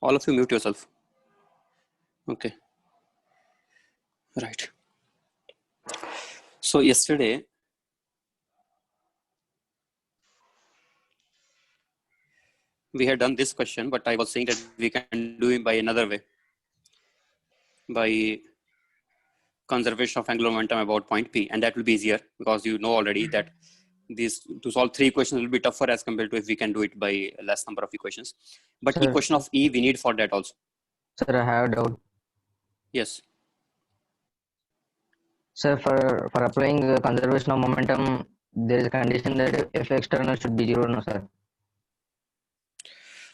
All of you mute yourself. Okay. Right. So yesterday, we had done this question, but I was saying that we can do it by another way. By conservation of angular momentum about point P, and that will be easier because you know already that these to solve 3 equations will be tougher as compared to if we can do it by less number of equations. But Sir, equation of E we need for that also. Sir, I have a doubt. Yes. Sir, for applying conservation of momentum, there is a condition that F external should be 0, no, sir?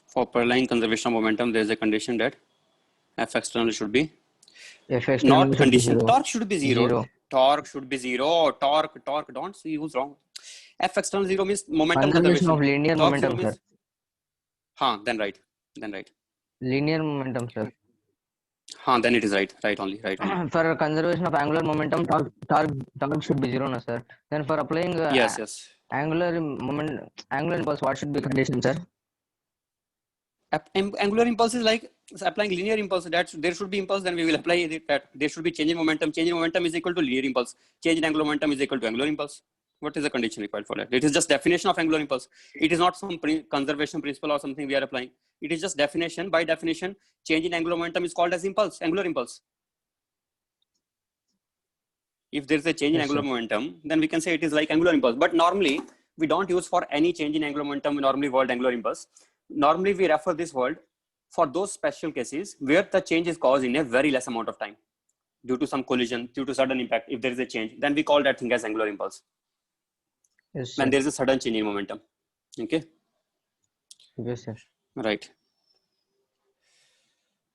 For applying conservation of momentum, there is a condition that F external should be F external not should condition. be 0. Torque should be 0. 0. Torque should be 0. Torque. Don't see who's wrong. F external 0 means momentum Conservation conservation. of linear Torque 0 momentum, means. sir. Then right. Then right. Linear momentum, sir. Then it is right. Right only. Right only. For conservation of angular momentum, torque should be 0, no, sir? Then for applying Yes. angular impulse, what should be condition, sir? Angular impulse is like applying linear impulse. That there should be impulse, then we will apply it. That there should be change in momentum. Change in momentum is equal to linear impulse. Change in angular momentum is equal to angular impulse. What is the condition required for that? It is just definition of angular impulse. It is not some conservation principle or something we are applying. It is just definition. By definition, change in angular momentum is called as impulse, angular impulse. If there is a change in angular momentum, then we can say it is like angular impulse. But normally, we don't use for any change in angular momentum normally word angular impulse. Normally, we refer this word for those special cases where the change is caused in a very less amount of time due to some collision, due to sudden impact. If there is a change, then we call that thing as angular impulse. Yes, sir. When there is a sudden change in momentum. Okay. Yes, sir. Right.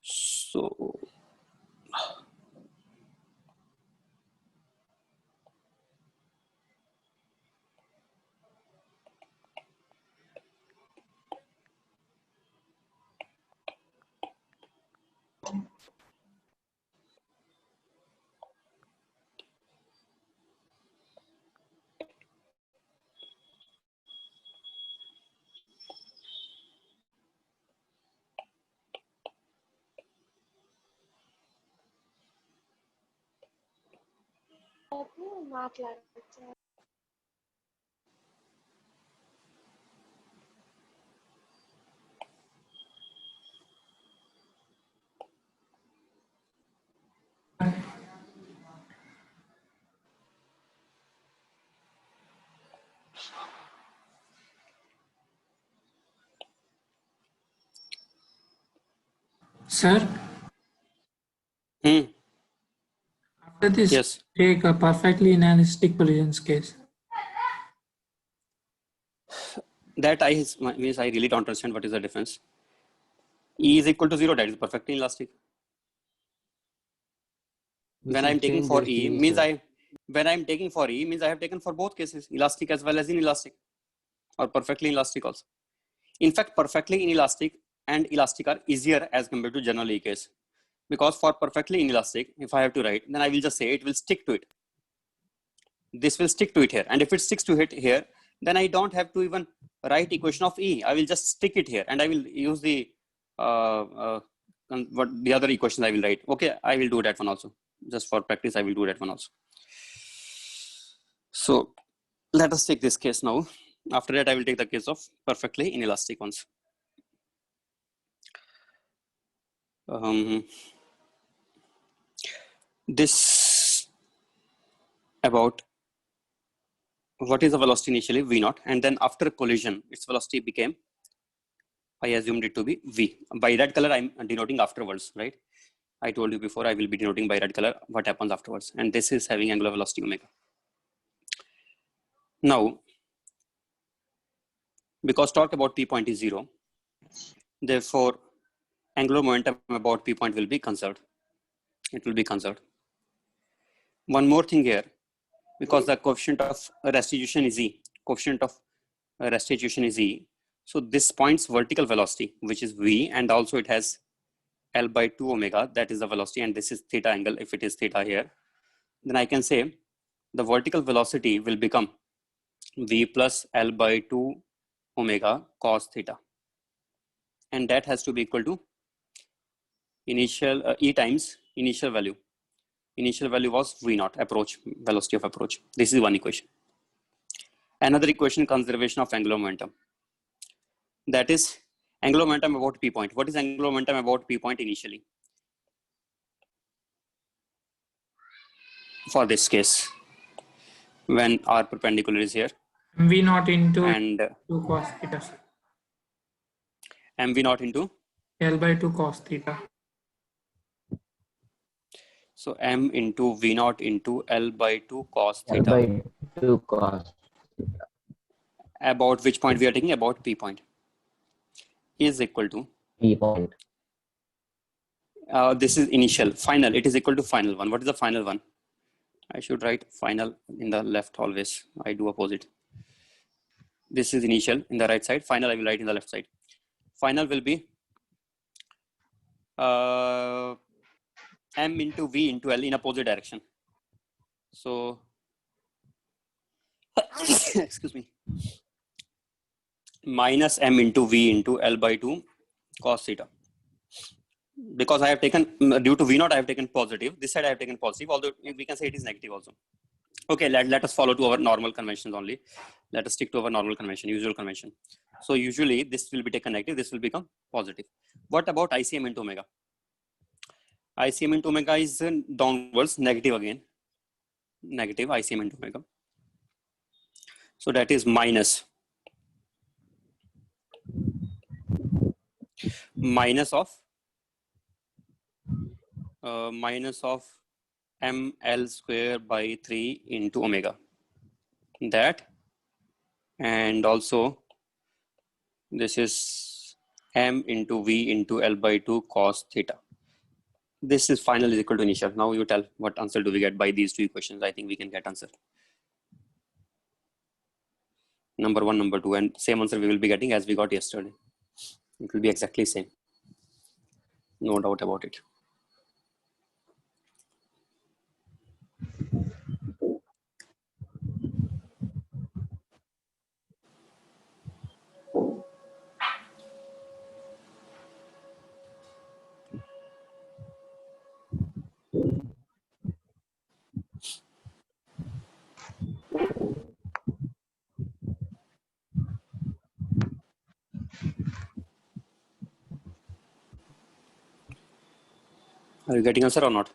So. Sir, after this, Yes. take a perfectly analytic collisions case. That means I really don't understand what is the difference. E is equal to 0, that is perfectly elastic. When I'm taking for E means when I'm taking for E means I have taken for both cases, elastic as well as inelastic, or perfectly elastic also. In fact, perfectly inelastic and elastic are easier as compared to general E case, because for perfectly inelastic, if I have to write, then I will just say it will stick to it. This will stick to it here, and if it sticks to it here, then I don't have to even write equation of E. I will just stick it here, and I will use the what the other equation I will write. Okay, I will do that one also. Just for practice, I will do that one also. So let us take this case now. After that, I will take the case of perfectly inelastic ones. This about what is the velocity initially V0, and then after collision, its velocity became, I assumed it to be V. By red color, I'm denoting afterwards, right? I told you before, I will be denoting by red color what happens afterwards. And this is having angular velocity omega. Now, because torque about P point is 0, therefore, angular momentum about P point will be conserved. It will be conserved. One more thing here, because the coefficient of restitution is E, coefficient of restitution is E. So this point's vertical velocity, which is V, and also it has L by 2 omega, that is the velocity, and this is theta angle, if it is theta here, then I can say the vertical velocity will become V plus L by 2 omega cos theta. And that has to be equal to initial E times initial value. Initial value was V naught, approach, velocity of approach. This is one equation. Another equation, conservation of angular momentum. That is angular momentum about P point. What is angular momentum about P point initially? For this case, when R perpendicular is here, MV naught into and 2 cos theta, sir. MV naught into, L by 2 cos theta. so M into V naught into L by 2 cos L theta. by 2 cos. About which point we are taking? About P point. Is equal to, P point. this is initial. Final, it is equal to final one. What is the final one? I should write final in the left always. I do opposite. This is initial in the right side. Final I will write in the left side. Final will be M into V into L in opposite direction. So, excuse me, minus M into V into L by 2 cos theta. Because I have taken, due to V naught, I have taken positive. This side I have taken positive, although we can say it is negative also. Okay, let us follow to our normal conventions only. Let us stick to our normal convention, usual convention. So usually this will be taken negative, this will become positive. What about ICM into omega? ICM into omega is downwards, negative again. Negative ICM into omega. So that is minus of ml square by 3 into omega. That, and also this is m into v into L by 2 cos theta. This is final is equal to initial. Now you tell what answer do we get by these two equations. I think we can get answer. Number 1, number 2, and same answer we will be getting as we got yesterday. It will be exactly same. No doubt about it. Are you getting answer or not?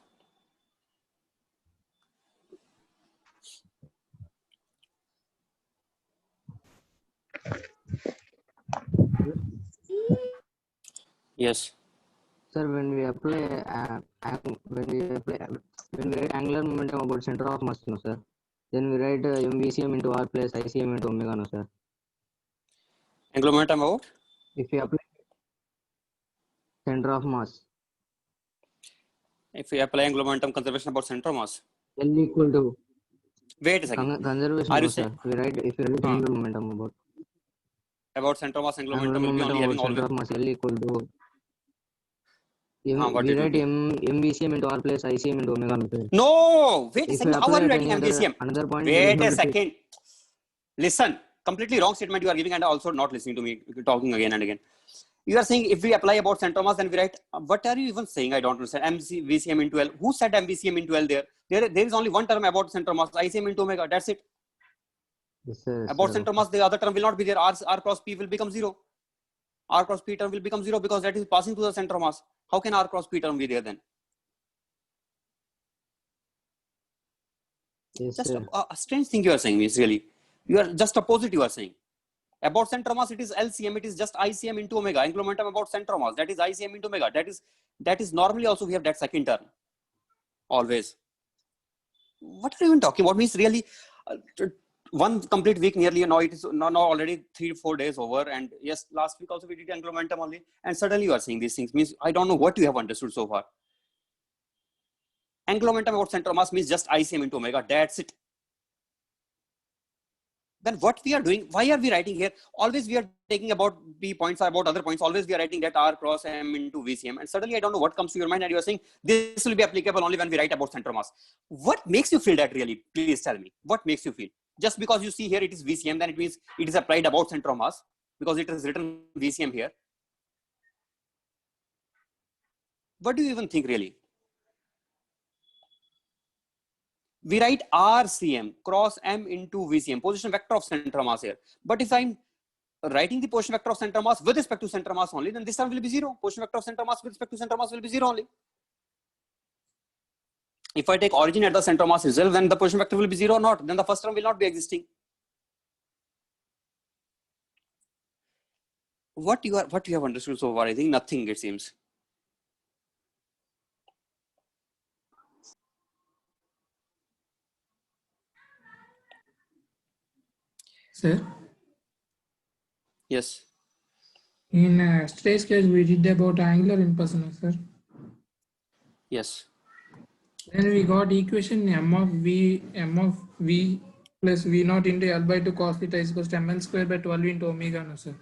Yes. Sir, when we write angular momentum about center of mass, no sir, then we write MVCM into R plus ICM into omega, no sir. Angular momentum about? If we apply center of mass, If we apply angular momentum conservation about center of mass. L equal to Wait a second. conservation, Are no you sir. saying We write if we write angular momentum about center of mass, angular angular momentum will be only having about center always. of mass, L equal to What we it will write be? MVCM into R plus ICM into omega, no sir. No, wait a If second. we How are apply you at writing any MVCM? another point, Wait a second. Listen, completely wrong statement you are giving and also not listening to me, talking again and again. You are saying if we apply about center of mass, then we write, what are you even saying? I don't understand. VCM into L. Who said MVCM into L there? There is only one term about center of mass, ICM into omega. That's it. Yes, sir, About sir. center of mass, the other term will not be there. R cross P will become 0. R cross P term will become 0 because that is passing to the center of mass. How can R cross P term be there then? Yes, Just sir. a strange thing you are saying is really. You are just opposite you are saying. About center of mass, it is LCM, it is just ICM into omega. Angular momentum about center of mass, that is ICM into omega. That is normally also we have that second term. Always. What are you even talking about? Means really one complete week nearly, now it is now already 3-4 days over, and yes, last week also we did angular momentum only, and suddenly you are saying these things. Means I don't know what you have understood so far. Angular momentum about center of mass means just ICM into omega. That's it. Then what we are doing, why are we writing here? Always we are taking about B points or about other points. Always we are writing that R cross M into VCM. And suddenly I don't know what comes to your mind and you are saying this will be applicable only when we write about center of mass. What makes you feel that really? Please tell me. What makes you feel? Just because you see here it is VCM, then it means it is applied about center of mass because it is written VCM here. What do you even think really? We write RCM, cross M into VCM, position vector of center mass here. But if I'm writing the position vector of center mass with respect to center mass only, then this term will be 0. Position vector of center mass with respect to center mass will be 0 only. If I take origin at the center mass itself, then the position vector will be 0 or not. Then the first term will not be existing. What you have understood so far? I think nothing, it seems. Sir, Yes. in yesterday's case, we did about angular impersonal, sir. Yes. Then we got equation m of v plus v naught into L by 2 cos theta is equals to ml square by 12 into omega, no, sir.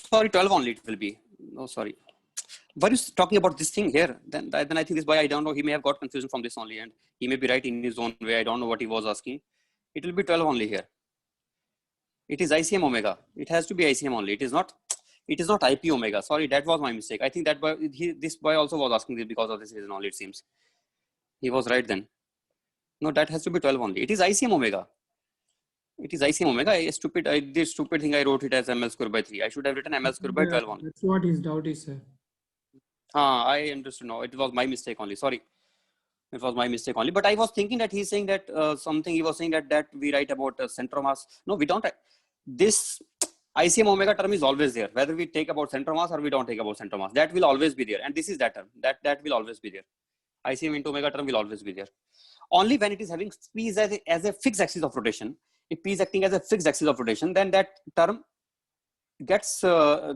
Sorry, 12 only it will be. No, sorry. Why are you talking about this thing here? Then I think this boy, I don't know, he may have got confusion from this only, and he may be right in his own way. I don't know what he was asking. It will be 12 only here. It is ICM omega. It has to be ICM only. It is not IP omega. Sorry, that was my mistake. I think that boy, this boy also was asking this because of this reason only, it seems. He was right then. No, that has to be 12 only. It is ICM omega. It is ICM omega. I did stupid thing. I wrote it as ml square by 3. I should have written ml square by 12 only. That's what his doubt is, sir. I understood now. It was my mistake only. Sorry. It was my mistake only. But I was thinking that he's saying that something he was saying that we write about center mass. No, we don't. This ICM omega term is always there. Whether we take about center mass or we don't take about center mass, that will always be there. And this is that term. That will always be there. ICM into omega term will always be there. Only when it is having P as a fixed axis of rotation. If P is acting as a fixed axis of rotation, then that term gets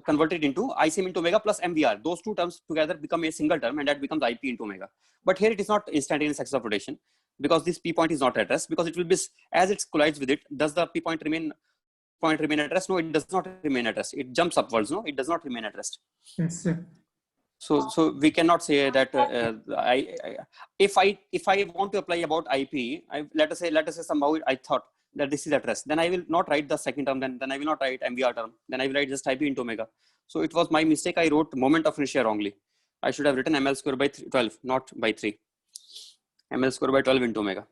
converted into ICM into omega plus MVR. Those two terms together become a single term, and that becomes IP into omega. But here it is not instantaneous axis of rotation because this P point is not at rest, because it will be, as it collides with it, does the P point remain at rest? No, it does not remain at rest. It jumps upwards. No, it does not remain at rest. Yes, sir. So we cannot say that if I want to apply about IP, let us say somehow I thought that this is at rest, then I will not write the second term, then I will not write MVR term, then I will write just IP into omega. So it was my mistake. I wrote moment of inertia wrongly. I should have written ml square by 12, not by 3. Ml square by 12 into omega.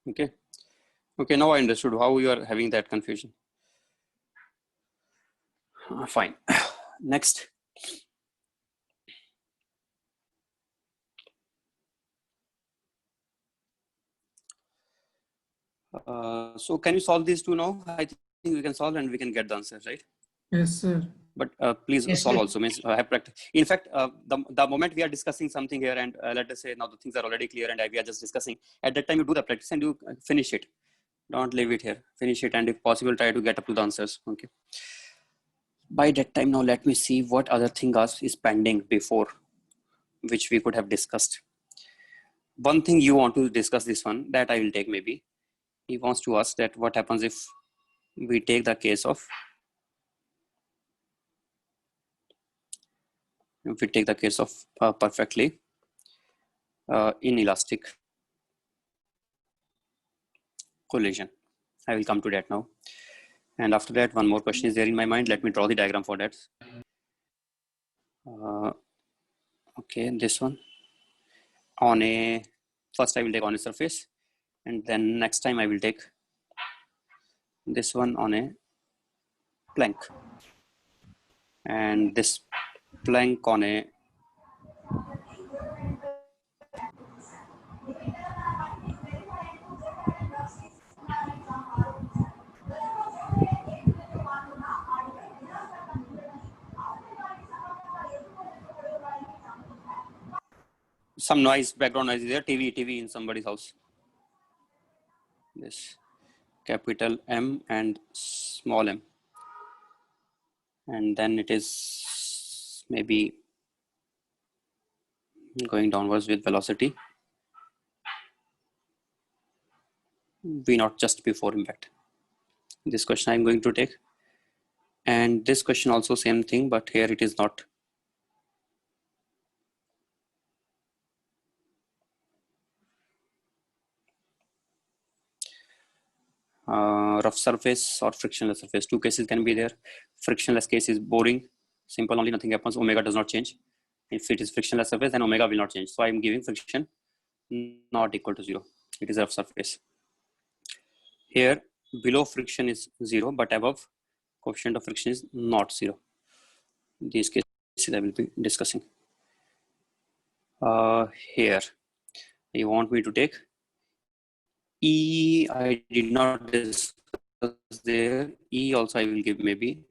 Okay. Okay, now I understood how you are having that confusion. Fine. Next. So can you solve these two now? I think we can solve and we can get the answers, right? Yes, sir. But please Yes, solve sir. also. Means have practice. In fact, the moment we are discussing something here, and let us say now the things are already clear, and we are just discussing. At that time, you do the practice and you finish it. Don't leave it here. Finish it, and if possible, try to get up to the answers. Okay. By that time, now let me see what other thing is pending before, which we could have discussed. One thing you want to discuss, this one that I will take maybe. He wants to ask that what happens if we take the case of, perfectly inelastic collision. I will come to that now. And after that, one more question is there in my mind. Let me draw the diagram for that. Okay, this one. First I will take on a surface, and then next time I will take this one on a plank, and this plank on a some noise, background noise is there. TV in somebody's house. This capital M and small m, and then it is maybe going downwards with velocity v naught just before impact. This question I'm going to take, and this question also same thing, but here it is not. rough surface or frictionless surface. Two cases can be there. Frictionless case is boring, simple, only nothing happens. Omega does not change. If it is frictionless surface, then omega will not change. So I'm giving friction not equal to 0. It is a rough surface. Here below friction is 0, but above coefficient of friction is not 0. These cases I will be discussing. Here you want me to take E. I did not discuss there. E also I will give, maybe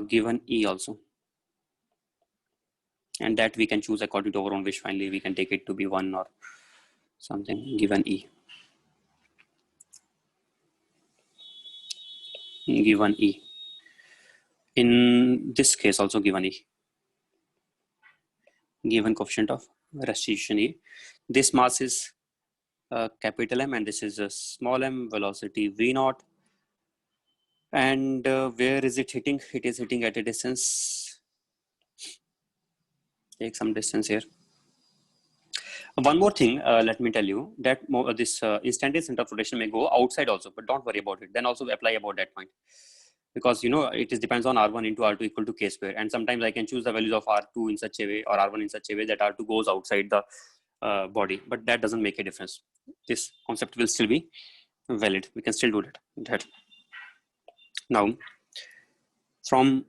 given E also, and that we can choose according to our own wish. Finally we can take it to be 1 or something, given E. Given E. In this case also given E. Given coefficient of restitution E. This mass is capital M and this is a small m, velocity V0. And where is it hitting? It is hitting at a distance. Take some distance here. One more thing, let me tell you that this instantaneous center of rotation may go outside also, but don't worry about it. Then also apply about that point, because you know it is depends on R1 into R2 equal to K square, and sometimes I can choose the values of R2 in such a way or R1 in such a way that R2 goes outside the body, but that doesn't make a difference. This concept will still be valid. We can still do that. Now, from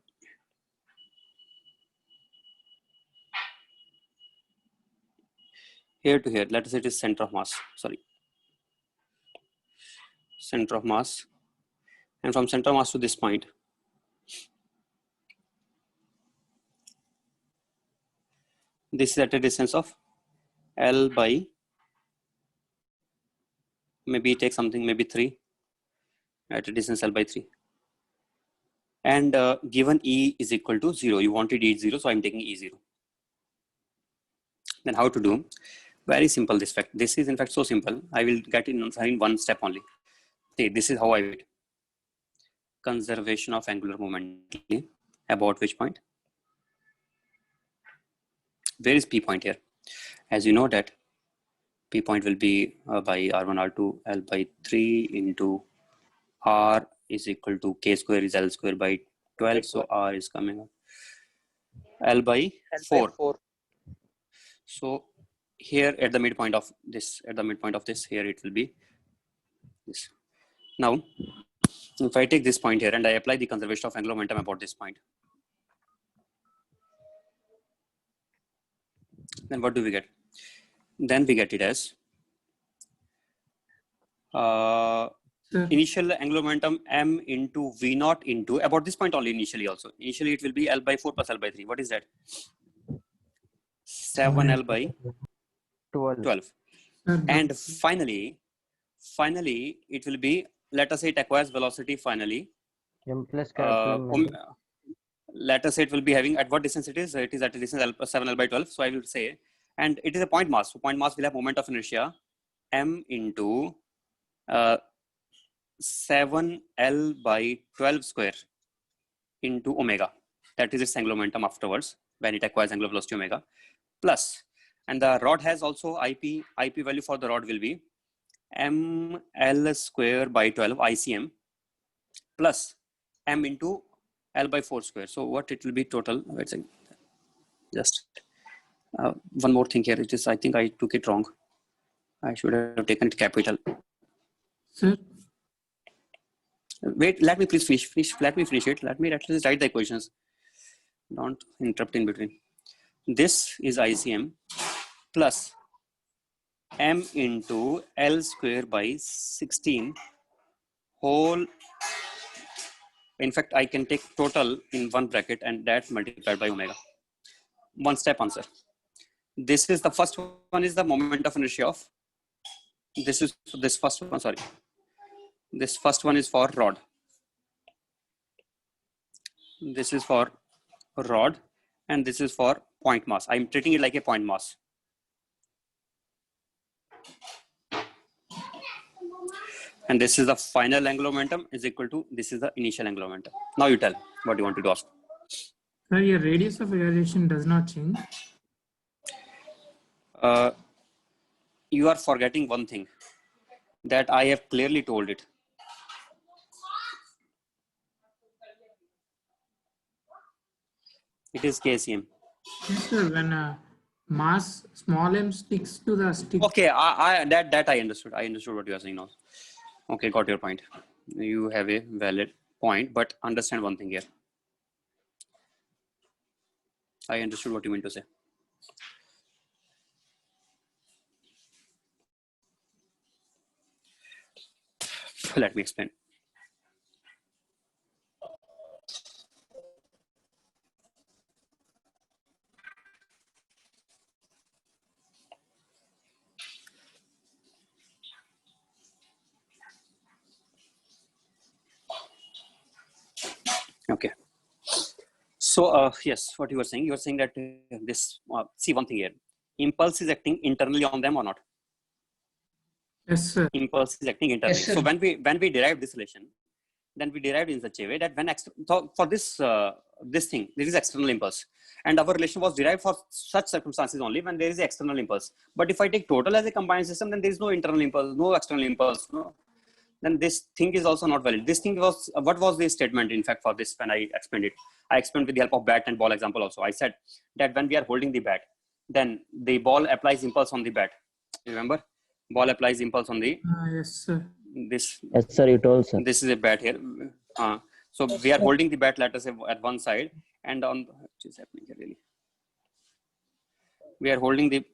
here to here, let us say it is center of mass. Sorry, center of mass, and from center of mass to this point, this is at a distance of L by, maybe take something, maybe 3, at a distance L by 3. And given E is equal to 0, you wanted E 0, so I'm taking E 0. Then how to do? Very simple. This is in fact so simple. I will get in one step only. Okay, this is how I did. Conservation of angular momentum. About which point? Where is P point here? As you know that P point will be by R1, R2, L by 3 into R is equal to K square is L square by 12. So R is coming up L by 4. So here at the midpoint of this, here it will be this. Now, if I take this point here and I apply the conservation of angular momentum about this point, then what do we get? Then we get it as initial angular momentum m into V0 into, about this point only initially also. Initially it will be L by 4 plus L by 3. What is that? 7L by 12. And finally it will be, let us say it acquires velocity finally. M plus capital M. Let us say it will be having, at what distance it is? It is at a distance 7L by 12. So I will say, and it is a point mass. So point mass will have moment of inertia m into 7L by 12 square into omega. That is its angular momentum afterwards when it acquires angular velocity omega, plus, and the rod has also IP value for the rod will be ml square by 12 ICM plus m into L by 4 square. So what it will be total? Wait a second. Just one more thing here. It is, I think I took it wrong. I should have taken it capital. Sir, wait, let me please finish. Let me finish it. Let me at least write the equations. Don't interrupt in between. This is ICM plus m into L square by 16 whole. In fact, I can take total in one bracket and that multiplied by omega. One step answer. This is the first one, is the moment of inertia of, this is this first one, sorry. This first one is for rod. This is for rod and this is for point mass. I'm treating it like a point mass. And this is the final angular momentum is equal to, this is the initial angular momentum. Now you tell what you want to ask. sir, your radius of realization does not change. You are forgetting one thing that I have clearly told it. It is KCM. Yes, sir. When mass small m sticks to the stick. Okay, that I understood. I understood what you are saying now. Okay, got your point. You have a valid point, but understand one thing here. I understood what you mean to say. Let me explain. Okay. So yes, what you were saying that this see one thing here. Impulse is acting internally on them or not? Yes, sir. Impulse is acting internally. Yes, sir. So when we derive this relation, then we derived in such a way that when so for this this thing, there is external impulse, and our relation was derived for such circumstances only when there is external impulse. But if I take total as a combined system, then there is no internal impulse, no external impulse. No, then this thing is also not valid. This thing was what was the statement in fact for this when I explained it? I explained with the help of bat and ball example also. I said that when we are holding the bat, then the ball applies impulse on the bat. Remember, ball applies impulse on the Yes, sir. this. Yes, sir, you told, sir. This is a bat here. So we are holding the bat, let us say, at one side, and on what is happening here really? We are holding the.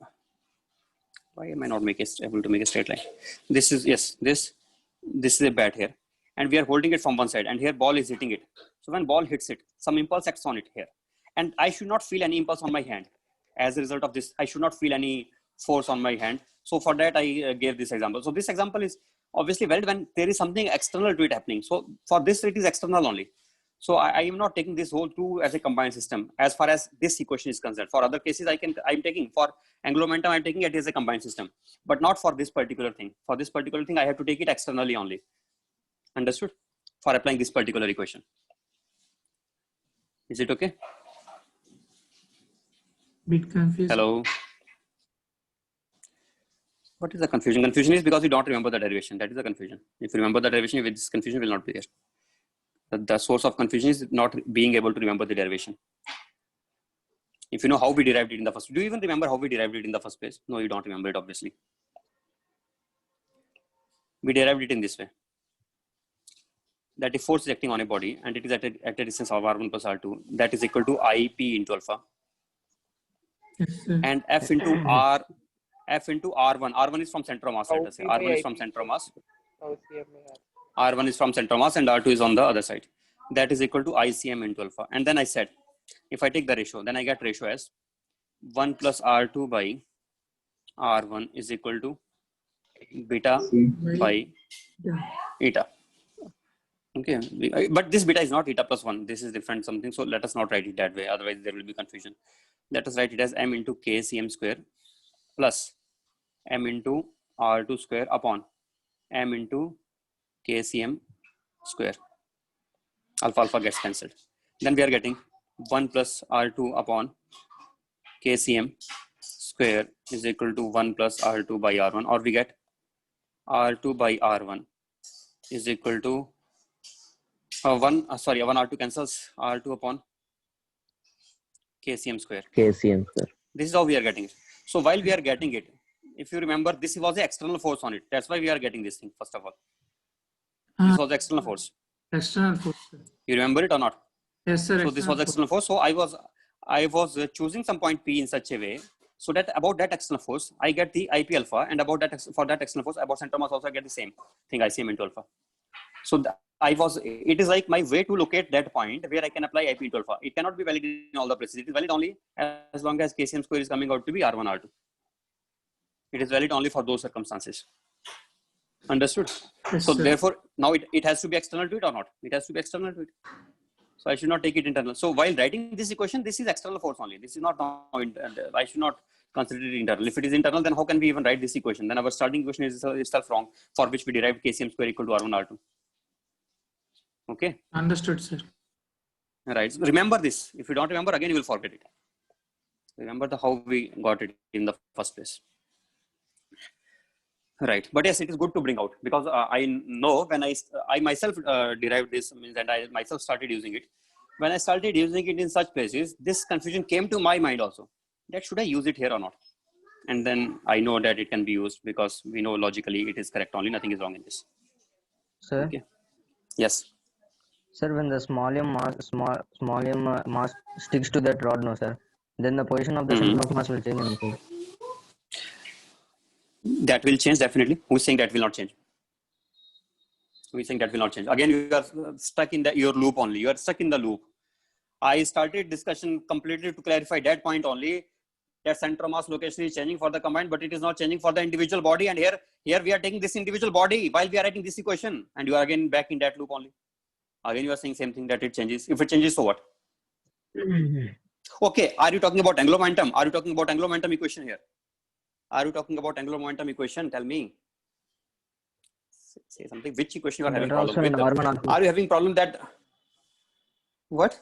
Why am I not able to make a straight line? This is yes. This is a bat here, and we are holding it from one side, and here ball is hitting it. So when ball hits it, some impulse acts on it here, and I should not feel any impulse on my hand. As a result of this, I should not feel any force on my hand. So for that, I gave this example. So this example is obviously valid when there is something external to it happening. So for this, it is external only. So I am not taking this whole two as a combined system as far as this equation is concerned. For other cases, I'm taking for angular momentum, I'm taking it as a combined system, but not for this particular thing. For this particular thing, I have to take it externally only. Understood? For applying this particular equation. Is it okay? Bit confused. Hello. What is the confusion? Confusion is because you don't remember the derivation. That is the confusion. If you remember the derivation, this confusion will not be there. The source of confusion is not being able to remember the derivation. If you know how we derived it in the first, do you even remember how we derived it in the first place? No, you don't remember it, obviously. We derived it in this way. That if force is acting on a body and it is at a distance of R1 plus R2, that is equal to IP into alpha. Yes, sir. And F into R, F into R1. R1 is from center of mass, let us say. R1 is from center of mass. R1 is from center of mass and R2 is on the other side. That is equal to ICM into alpha. And then I said, if I take the ratio, then I get ratio as 1 plus R2 by R1 is equal to beta by eta. Okay, but this beta is not eta plus 1. This is different something. So let us not write it that way. Otherwise, there will be confusion. Let us write it as m into KCM square plus m into R2 square upon m into KCM square. Alpha gets cancelled. Then we are getting 1 plus R2 upon KCM square is equal to 1 plus R2 by R1, or we get R2 by R1 is equal to 1 R2 cancels, R2 upon KCM square. KCM, sir. This is how we are getting it. So while we are getting it, if you remember, this was the external force on it. That's why we are getting this thing, first of all. This was the external force. External force, sir. You remember it or not? Yes, sir. So this was external force. So I was choosing some point P in such a way so that about that external force, I get the IP alpha, and about that for that external force, about center mass also I get the same thing, ICM into alpha. So it is like my way to locate that point where I can apply IP into alpha. It cannot be valid in all the places. It is valid only as long as KCM square is coming out to be R1, R2. It is valid only for those circumstances. Understood? Yes, So sir. therefore, now it has to be external to it or not? It has to be external to it. So I should not take it internal. So while writing this equation, this is external force only. This is not I should not consider it internal. If it is internal, then how can we even write this equation? Then our starting equation is itself wrong, for which we derived KCM square equal to R1, R2. Okay. Understood, sir. Right. So remember this. If you don't remember, again you will forget it. Remember how we got it in the first place. Right. But yes, it is good to bring out, because I know when I myself derived this, means, and I myself started using it. when I started using it in such places, this confusion came to my mind also. That should I use it here or not? And then I know that it can be used because we know logically it is correct only. Nothing is wrong in this. Sir, Okay. Yes. sir, when the small m mass sticks to that rod, no, sir, then the position of the center of mass will change, no, sir. That will change definitely. Who's saying that will not change? Who is saying that will not change? Again, you are stuck in your loop only. You are stuck in the loop. I started discussion completely to clarify that point only. That center mass location is changing for the combined, but it is not changing for the individual body. And here we are taking this individual body while we are writing this equation, and you are again back in that loop only. Again, you are saying same thing that it changes. If it changes, so what? Okay, are you talking about angular momentum? Are you talking about angular momentum equation here? Are you talking about angular momentum equation? Tell me. Say something. Which equation you are having That also problem in with? R1 R2. Are you having problem that? What?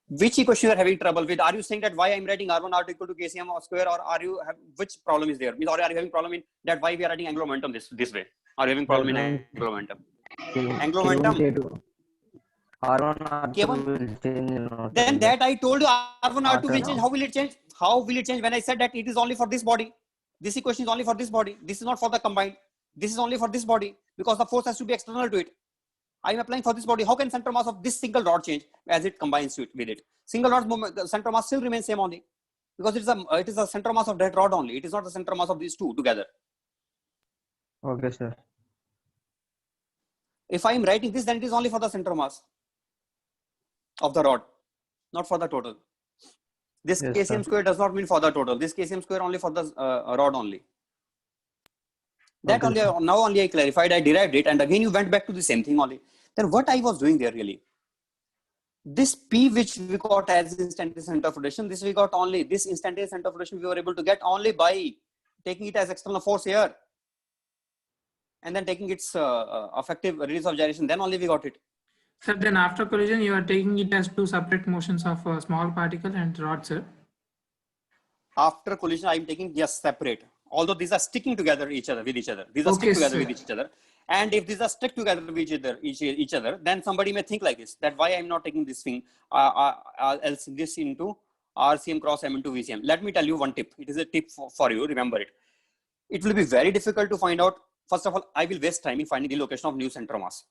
Which equation you are having trouble with? Are you saying that why I'm writing R1 R2 equal to KCM square, or are you have which problem is there? Or are you having problem in that why we are writing angular momentum this way? Are you having problem in angular momentum? Angular momentum. R1 R2 K1. will change, no, Then sir. that I told you R1 R2 will R2 change. How will it change? How will it change when I said that it is only for this body? This equation is only for this body. This is not for the combined. This is only for this body because the force has to be external to it. I am applying for this body. How can center mass of this single rod change as it combines with it? Single rod moment, the center mass still remains same only because it is a center mass of that rod only. It is not the center mass of these two together. Okay, sir. If I am writing this, then it is only for the center mass of the rod, not for the total. This Yes, KCM sir. square does not mean for the total. This KCM square only for the rod only. That Okay, only sir. now only I clarified. I derived it, and again you went back to the same thing only. Then what I was doing there really? This P which we got as instantaneous center of rotation, this we got only this instantaneous center of rotation we were able to get only by taking it as external force here, and then taking its effective release of gyration. Then only we got it. Sir, then after collision, you are taking it as two separate motions of a small particle and rod, sir. After collision, I am taking yes separate. Although these are sticking together with each other. These are Okay, stick together sir. with each other. And if these are stuck together with each other, then somebody may think like this: that why I'm not taking this thing, else this into RCM cross M into VCM. Let me tell you one tip. It is a tip for you. Remember it. It will be very difficult to find out. First of all, I will waste time in finding the location of new center mass.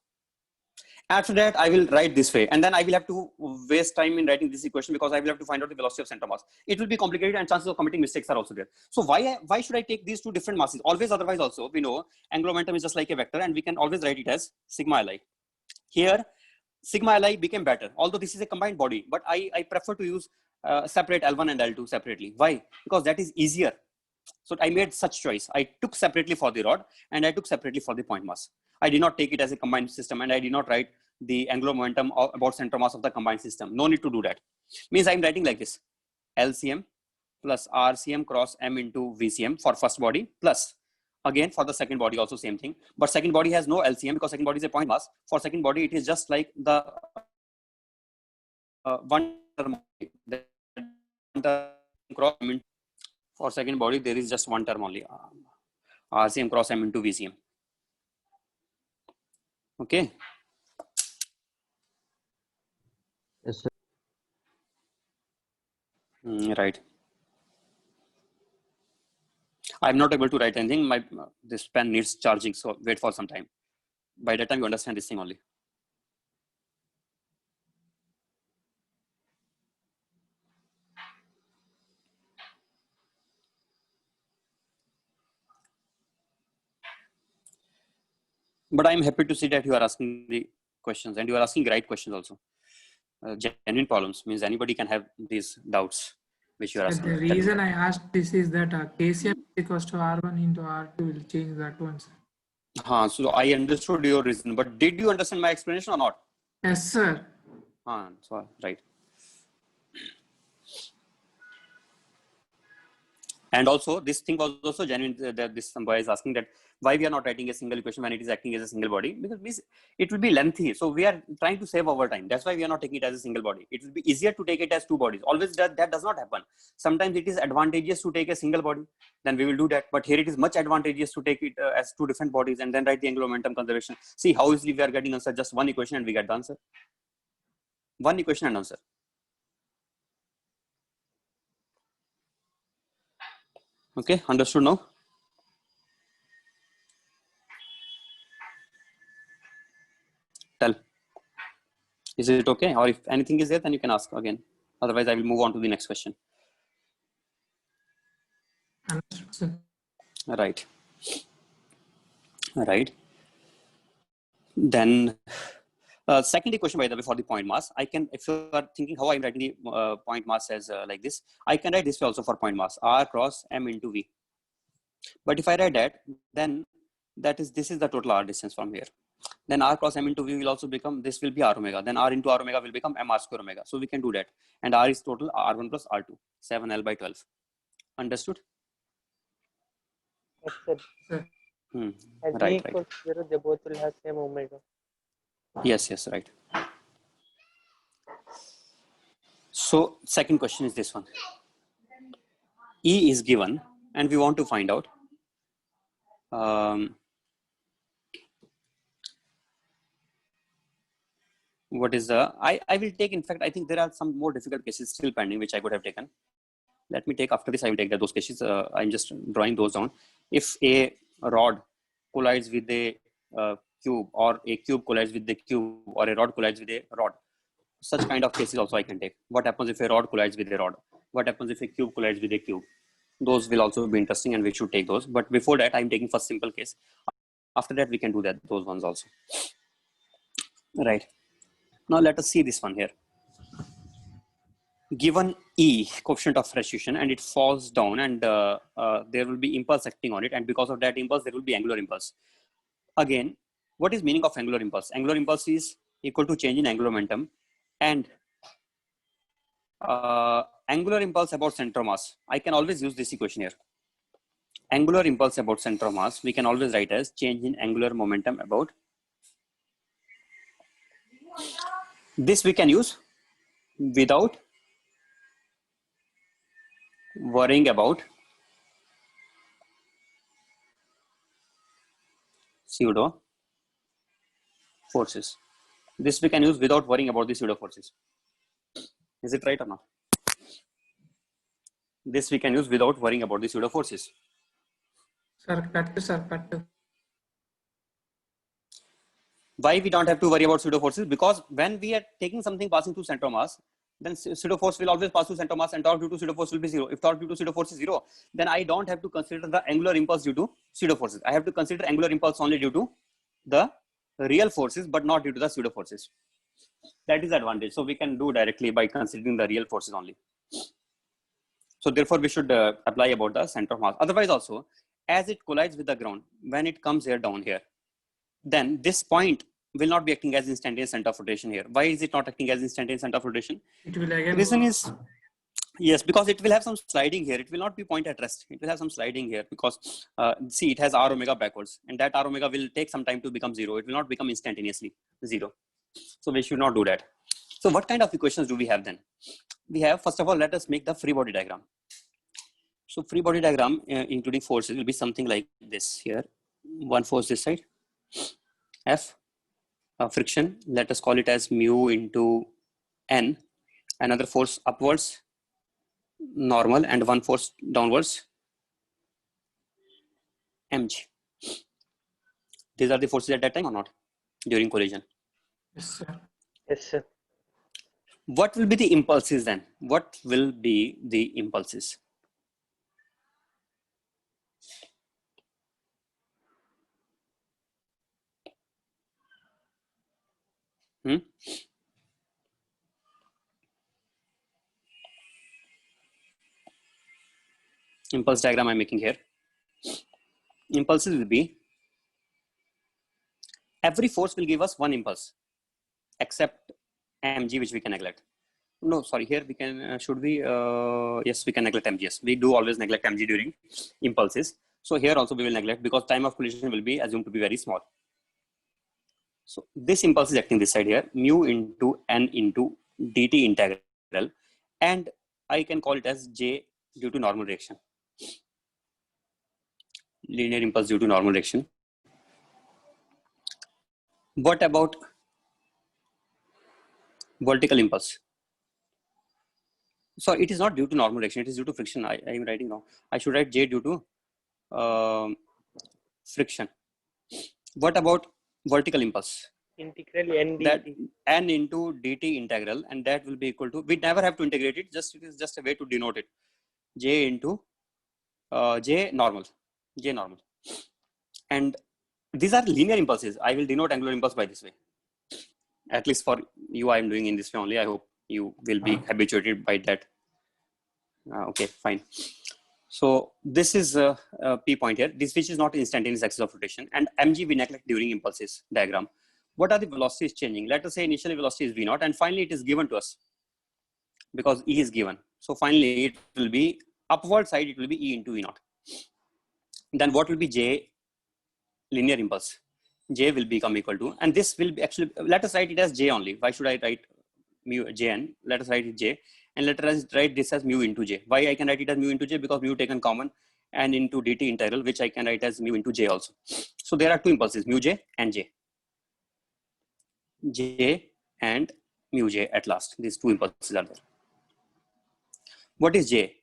After that, I will write this way, and then I will have to waste time in writing this equation because I will have to find out the velocity of center mass. It will be complicated, and chances of committing mistakes are also there. So why should I take these two different masses? Always, otherwise also we know angular momentum is just like a vector, and we can always write it as sigma li. Here, sigma li became better, although this is a combined body, but I prefer to use separate L1 and L2 separately. Why? Because that is easier. So I made such choice. I took separately for the rod and I took separately for the point mass. I did not take it as a combined system, and I did not write the angular momentum about center mass of the combined system. No need to do that. Means I'm writing like this: LCM plus RCM cross M into VCM for first body, plus again for the second body also same thing. But second body has no LCM because second body is a point mass. For second body, it is just like the one term. Cross M into, for second body, there is just one term only, RCM cross M into VCM. Okay. Yes, sir. Right. I'm not able to write anything. My this pen needs charging, so wait for some time. By that time, you understand this thing only. But I'm happy to see that you are asking the questions, and you are asking right questions also. Genuine problems means anybody can have these doubts which you are But asking. the reason I asked this is that KCM equals to R1 into R2 will change that one, sir. So I understood your reason, but did you understand my explanation or not? Yes, sir. So right. And also this thing was also genuine, that this some boy is asking that why we are not writing a single equation when it is acting as a single body, because it will be lengthy. So we are trying to save our time. That's why we are not taking it as a single body. It will be easier to take it as two bodies. Always that does not happen. Sometimes it is advantageous to take a single body, then we will do that. But here it is much advantageous to take it as two different bodies and then write the angular momentum conservation. See how easily we are getting answer. Just one equation and we get the answer. One equation and answer. Okay, understood now? Tell. Is it okay? Or if anything is there, then you can ask again. Otherwise, I will move on to the next question. Understood, sir. Right. Right. Then, second equation, by the way, for the point mass, I can, if you are thinking how I'm writing the point mass as like this, I can write this way also for point mass, R cross M into V. But if I write that, then this is the total R distance from here. Then R cross M into V will also become, this will be R omega. Then R into R omega will become M R square omega. So we can do that. And R is total R1 plus R2, 7L by 12. Understood? Yes, sir. Sir. As Right, V equals 0, they both will have same omega. Yes, right. So second question is this one. E is given and we want to find out what is the, I will take, in fact, I think there are some more difficult cases still pending, which I could have taken. Let me take, after this, I will take those cases. I'm just drawing those down. If a rod collides with a cube, or a cube collides with the cube, or a rod collides with a rod, such kind of cases also I can take. What happens if a rod collides with a rod? What happens if a cube collides with a cube? Those will also be interesting and we should take those. But before that, I'm taking first simple case. After that, we can do those ones also. Right. Now let us see this one here. Given E, coefficient of restitution, and it falls down, and there will be impulse acting on it, and because of that impulse, there will be angular impulse. Again, what is meaning of angular impulse? Angular impulse is equal to change in angular momentum, and angular impulse about center of mass. I can always use this equation here. Angular impulse about center of mass, we can always write as change in angular momentum about. This we can use without worrying about pseudo forces. This we can use without worrying about the pseudo forces. Is it right or not? This we can use without worrying about the pseudo forces. Sir, cut. Why we don't have to worry about pseudo forces? Because when we are taking something passing through center of mass, then pseudo force will always pass through center of mass, and torque due to pseudo force will be 0. If torque due to pseudo force is 0, then I don't have to consider the angular impulse due to pseudo forces. I have to consider angular impulse only due to the real forces, but not due to the pseudo forces. That is the advantage. So we can do directly by considering the real forces only. So therefore, we should apply about the center of mass. Otherwise, also, as it collides with the ground, when it comes here down here, then this point will not be acting as instantaneous center of rotation here. Why is it not acting as instantaneous center of rotation? It will again. Reason is, yes, because it will have some sliding here. It will not be point at rest. It will have some sliding here because see, it has R omega backwards, and that R omega will take some time to become 0. It will not become instantaneously 0. So we should not do that. So what kind of equations do we have then? We have, first of all, let us make the free body diagram. So free body diagram, including forces, will be something like this here. One force this side, F. Friction, let us call it as mu into N. Another force upwards, normal, and one force downwards, mg. These are the forces at that time or not during collision? Yes, sir. Yes, sir. What will be the impulses then? What will be the impulses? Impulse diagram I'm making here. Impulses will be, every force will give us one impulse except mg, which we can neglect. no, sorry, here we can, should we, yes, we can neglect mg. Yes, we do always neglect mg during impulses. So here also we will neglect because time of collision will be assumed to be very small. So this impulse is acting this side here, mu into n into dt integral, and I can call it as j due to normal reaction. Linear impulse due to normal reaction. What about vertical impulse? So it is not due to normal reaction, it is due to friction. I am writing wrong. I should write j due to friction. What about vertical impulse? Integral n That dt. n into dt integral, and that will be equal to, we never have to integrate it, just it is just a way to denote it. J into j normal. And these are linear impulses. I will denote angular impulse by this way. At least for you, I am doing in this way only. I hope you will be habituated by that. Okay, fine. So this is a P point here. This which is not instantaneous axis of rotation, and mg we neglect during impulses diagram. What are the velocities changing? Let us say initially velocity is v naught, and finally it is given to us because E is given. So finally it will be upward side, it will be E into v naught. Then what will be J linear impulse? J will become equal to, and this will be actually, let us write it as J only. Why should I write mu Jn? Let us write it J, and let us write this as mu into J. Why I can write it as mu into J? Because mu taken common, and into dt integral, which I can write as mu into J also. So there are two impulses, mu J and J. J and mu J at last. These two impulses are there. What is J?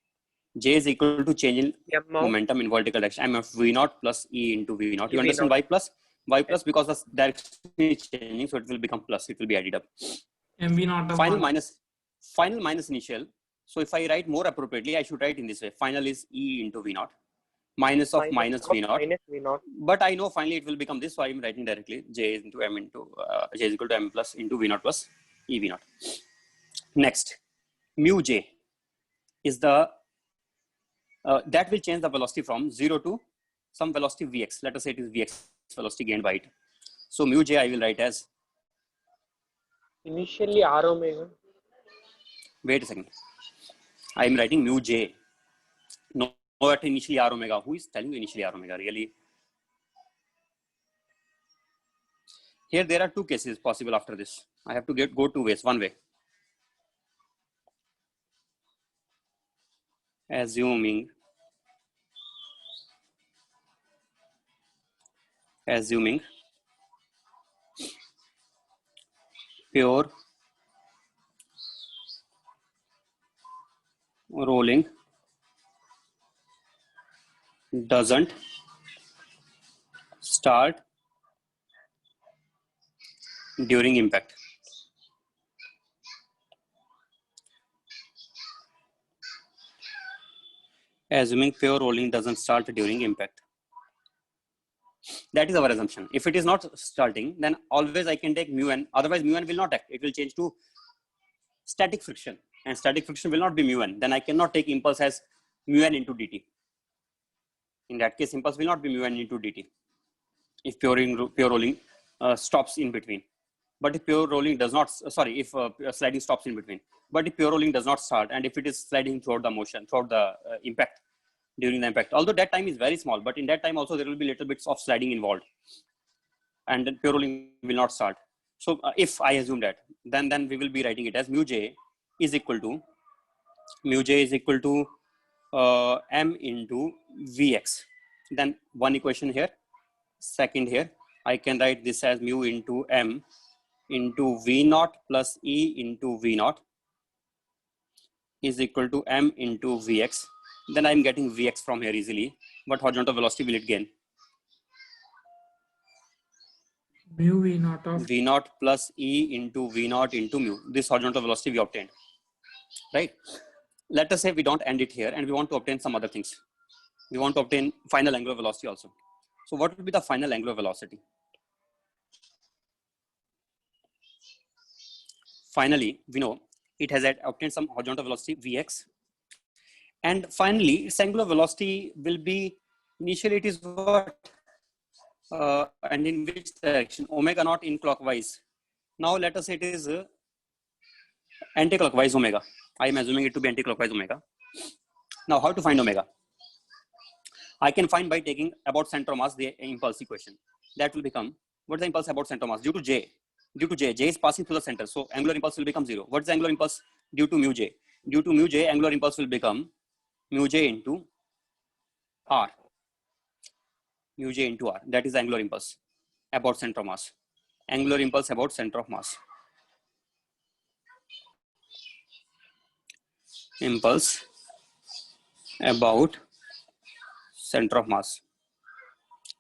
J is equal to change in momentum in vertical direction. M of v naught plus E into v naught. You understand why plus? Why plus? Because the direction is changing, so it will become plus. It will be added up. mv naught of Final minus initial. So if I write more appropriately, I should write in this way. Final is E into v naught. Minus of minus v naught. But I know finally it will become this, so I am writing directly J is into M into J is equal to M plus into v naught plus E v naught. Next, mu J is the that will change the velocity from 0 to some velocity Vx. Let us say it is Vx velocity gained by it. So mu J I will write as, initially r omega. Wait a second. I am writing mu J. No, at initially r omega. Who is telling you initially r omega? Really? Here there are two cases possible after this. I have to go two ways. One way. Assuming pure rolling doesn't start during impact. Assuming pure rolling doesn't start during impact. That is our assumption. If it is not starting, then always I can take mu n. Otherwise, mu n will not act. It will change to static friction, and static friction will not be mu n. Then I cannot take impulse as mu n into dt. In that case, impulse will not be mu n into dt. If pure rolling stops in between. But if pure rolling does not, if sliding stops in between. But if pure rolling does not start, and if it is sliding throughout the motion, throughout the impact, during the impact, although that time is very small, but in that time also there will be little bits of sliding involved, and then pure rolling will not start. So if I assume that, then we will be writing it as mu j is equal to m into vx. Then one equation here, second here, I can write this as mu into m into v naught plus E into v naught is equal to m into vx. Then I'm getting vx from here easily. What horizontal velocity will it gain? Mu v naught of v naught plus E into v naught into mu. This horizontal velocity we obtained, right? Let us say we don't end it here and we want to obtain some other things. We want to obtain final angular velocity also. So what will be the final angular velocity? Finally, we know it has obtained some horizontal velocity Vx. And finally, its angular velocity will be, initially it is what? And in which direction? Omega naught in clockwise. Now let us say it is anti-clockwise omega. I am assuming it to be anti-clockwise omega. Now, how to find omega? I can find by taking about center of mass the impulse equation. That will become, what is the impulse about center of mass? Due to j, j is passing through the center. So angular impulse will become 0. What is the angular impulse due to mu j? Due to mu j, angular impulse will become mu j into r. Mu j into r. That is the angular impulse about center of mass. Angular impulse about center of mass. Impulse about center of mass.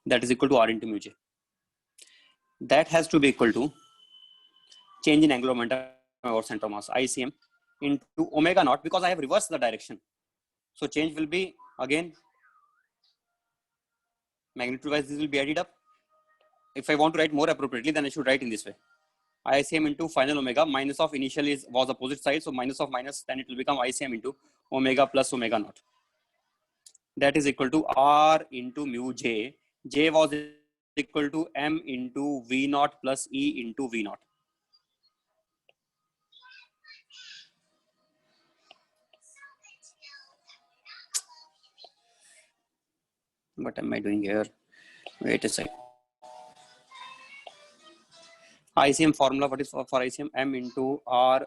That is equal to r into mu j. That has to be equal to change in angular momentum or center of mass, ICM, into omega naught, because I have reversed the direction. So change will be, again, magnitude wise, this will be added up. If I want to write more appropriately, then I should write in this way. ICM into final omega, minus of initial was opposite side, so minus of minus, then it will become ICM into omega plus omega naught. That is equal to r into mu j. J was equal to m into v naught plus e into v naught. What am I doing here? Wait a second. ICM formula, what is for ICM? M into R.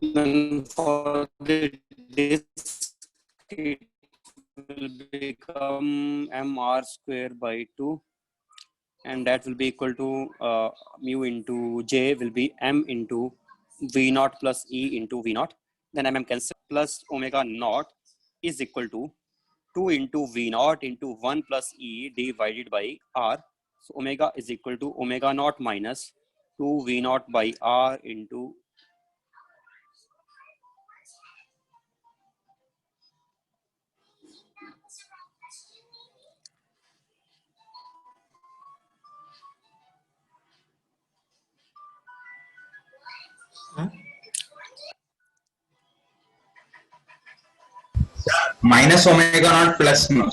Then for the disk, it will become mr square by 2, and that will be equal to mu into j will be m into v naught plus e into v naught. Then mm cancel, plus omega naught is equal to 2 into v naught into 1 plus e divided by r. So omega is equal to omega naught minus 2 v naught by r into minus omega naught plus no.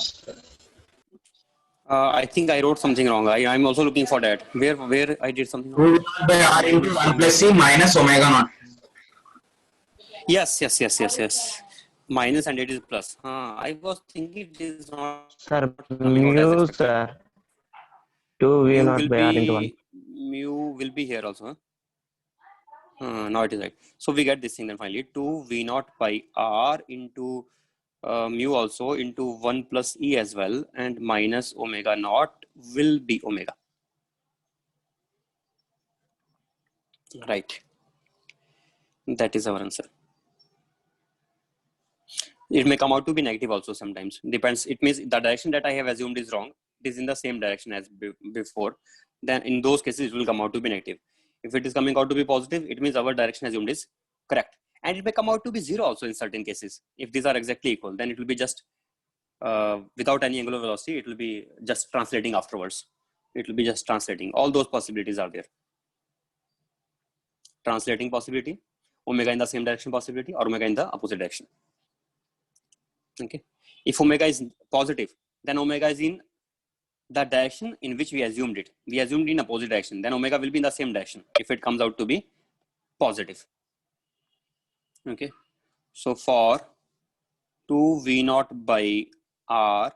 I think I wrote something wrong. I'm also looking for that. Where I did something 2 wrong. v naught by r into 1 plus c minus omega naught. Yes. Minus and it is plus. I was thinking it is not Sir, coming out as mu, expected. sir. 2 v Mu naught will by r into 1. be here also. Now it is right. So we get this thing then finally. 2 v naught by r into mu also into 1 plus e as well, and minus omega naught will be omega. Right. That is our answer. It may come out to be negative also sometimes. Depends. It means the direction that I have assumed is wrong. It is in the same direction as before. Then in those cases, it will come out to be negative. If it is coming out to be positive, it means our direction assumed is correct. And it may come out to be 0 also in certain cases. If these are exactly equal, then it will be just without any angular velocity, it will be just translating afterwards. It will be just translating. All those possibilities are there. Translating possibility, omega in the same direction possibility, or omega in the opposite direction. Okay. If omega is positive, then omega is in the direction in which we assumed it. We assumed in opposite direction. Then omega will be in the same direction if it comes out to be positive. Okay. So for 2 v naught by r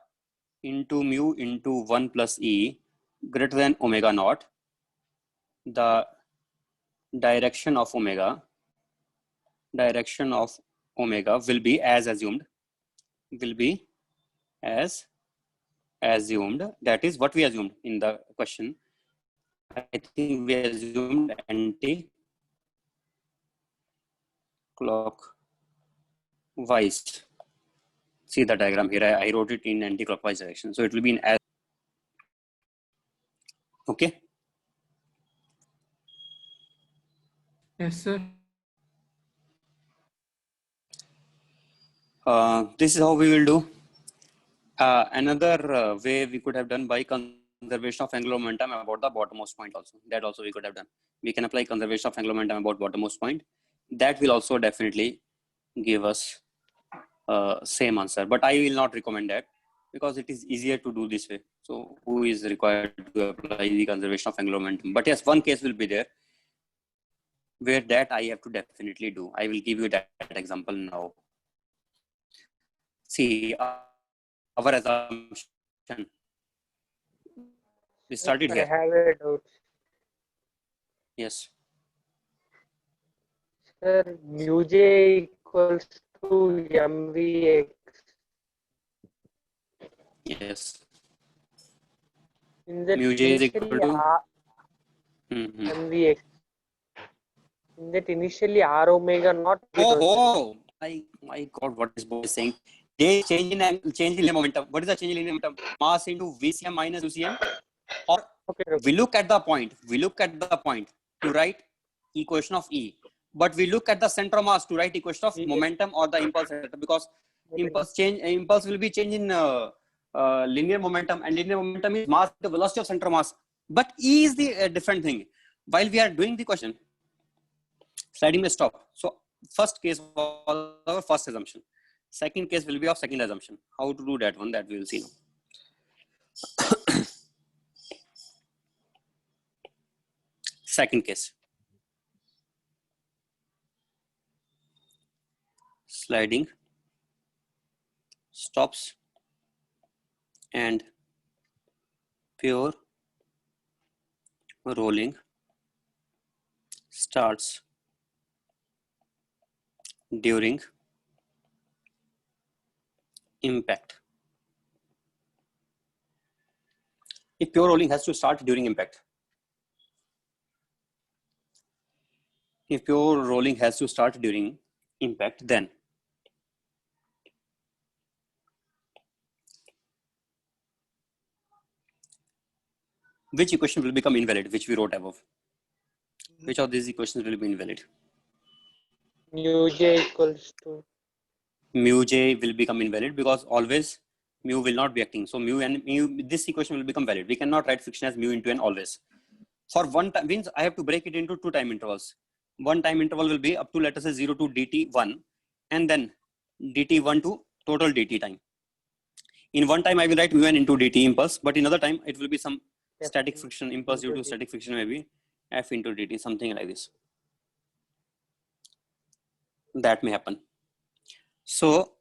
into mu into 1 plus e greater than omega naught, the direction of omega will be as assumed, that is what we assumed in the question. I think we assumed anti-clockwise. See the diagram here, I wrote it in anti-clockwise direction, so it will be in as. Okay. Yes, sir. This is how we will do. Another way we could have done by conservation of angular momentum about the bottommost point also. That also we could have done. We can apply conservation of angular momentum about bottommost point. That will also definitely give us same answer, but I will not recommend that because it is easier to do this way. So who is required to apply the conservation of angular momentum? But yes, one case will be there where that I have to definitely do. I will give you that example now. See, our assumption, we started I here. have a doubt. Yes. Sir, mu j equals to mvx. Yes. In that Mu j is equal initially to mvx. In that initially r omega not. Oh, my God, what is boy saying? They change in linear momentum. What is the change in linear momentum? Mass into VCM minus UCM. Or Okay. we look at the point. We look at the point to write equation of E. But we look at the center of mass to write equation of momentum or the impulse because impulse will be changed in linear momentum, and linear momentum is mass the velocity of center of mass. But E is the different thing. While we are doing the question, sliding may stop. So first case was our first assumption. Second case will be of second assumption. How to do that one, that we will see now. Second case. Sliding stops and pure rolling starts during impact. If pure rolling has to start during impact. If pure rolling has to start during impact, then which equation will become invalid, which we wrote above? Which of these equations will be invalid? Mu j equals to. Mu j will become invalid because always mu will not be acting. So mu and mu, this equation will become valid. We cannot write friction as mu into n always. For one time means I have to break it into two time intervals. One time interval will be up to, let us say, 0 to dt1, and then dt1 to total dt time. In one time I will write mu n into dt impulse, but in other time it will be some static friction impulse due to static friction, maybe f into dt, something like this. That may happen. So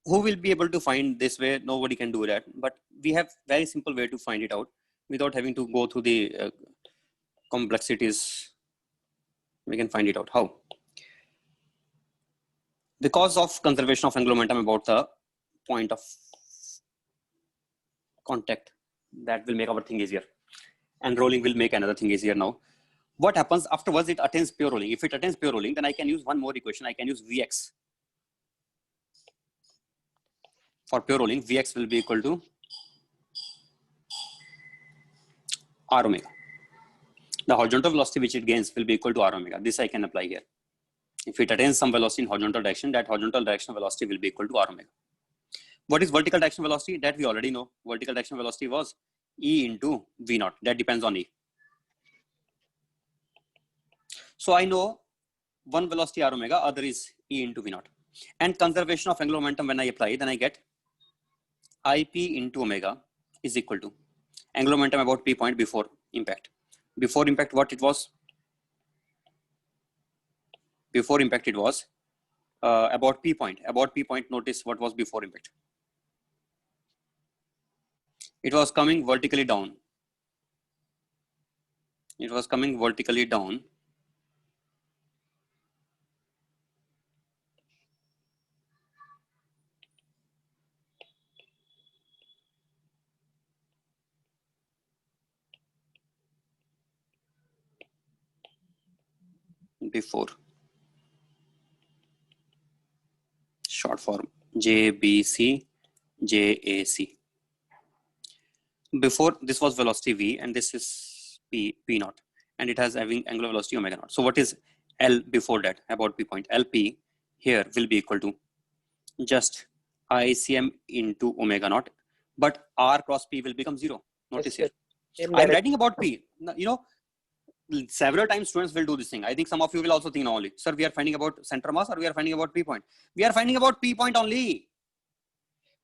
who will be able to find this way? Nobody can do that, but we have very simple way to find it out without having to go through the complexities. We can find it out. How? Because of conservation of angular momentum about the point of contact, that will make our thing easier, and rolling will make another thing easier. Now what happens afterwards? It attains pure rolling. If it attains pure rolling, then I can use one more equation. I can use Vx. For pure rolling, Vx will be equal to r omega. The horizontal velocity which it gains will be equal to r omega. This I can apply here. If it attains some velocity in horizontal direction, that horizontal direction velocity will be equal to r omega. What is vertical direction velocity? That we already know. Vertical direction velocity was E into V naught. That depends on E. So I know one velocity r omega, other is E into V naught. And conservation of angular momentum, when I apply, then I get IP into omega is equal to angular momentum about P point before impact. Before impact, what it was? Before impact, it was about P point. About P point, notice what was before impact. It was coming vertically down. It was coming vertically down. Before. Short form JBC, JAC. Before, this was velocity V, and this is P naught, and it has having angular velocity omega naught. So what is L before that, about P point? LP here will be equal to just ICM into omega naught, but R cross P will become 0. Notice here. Same I'm direction. writing about P. Now, you know, several times students will do this thing. I think some of you will also think now only, sir, we are finding about center mass or we are finding about P point. We are finding about P point only.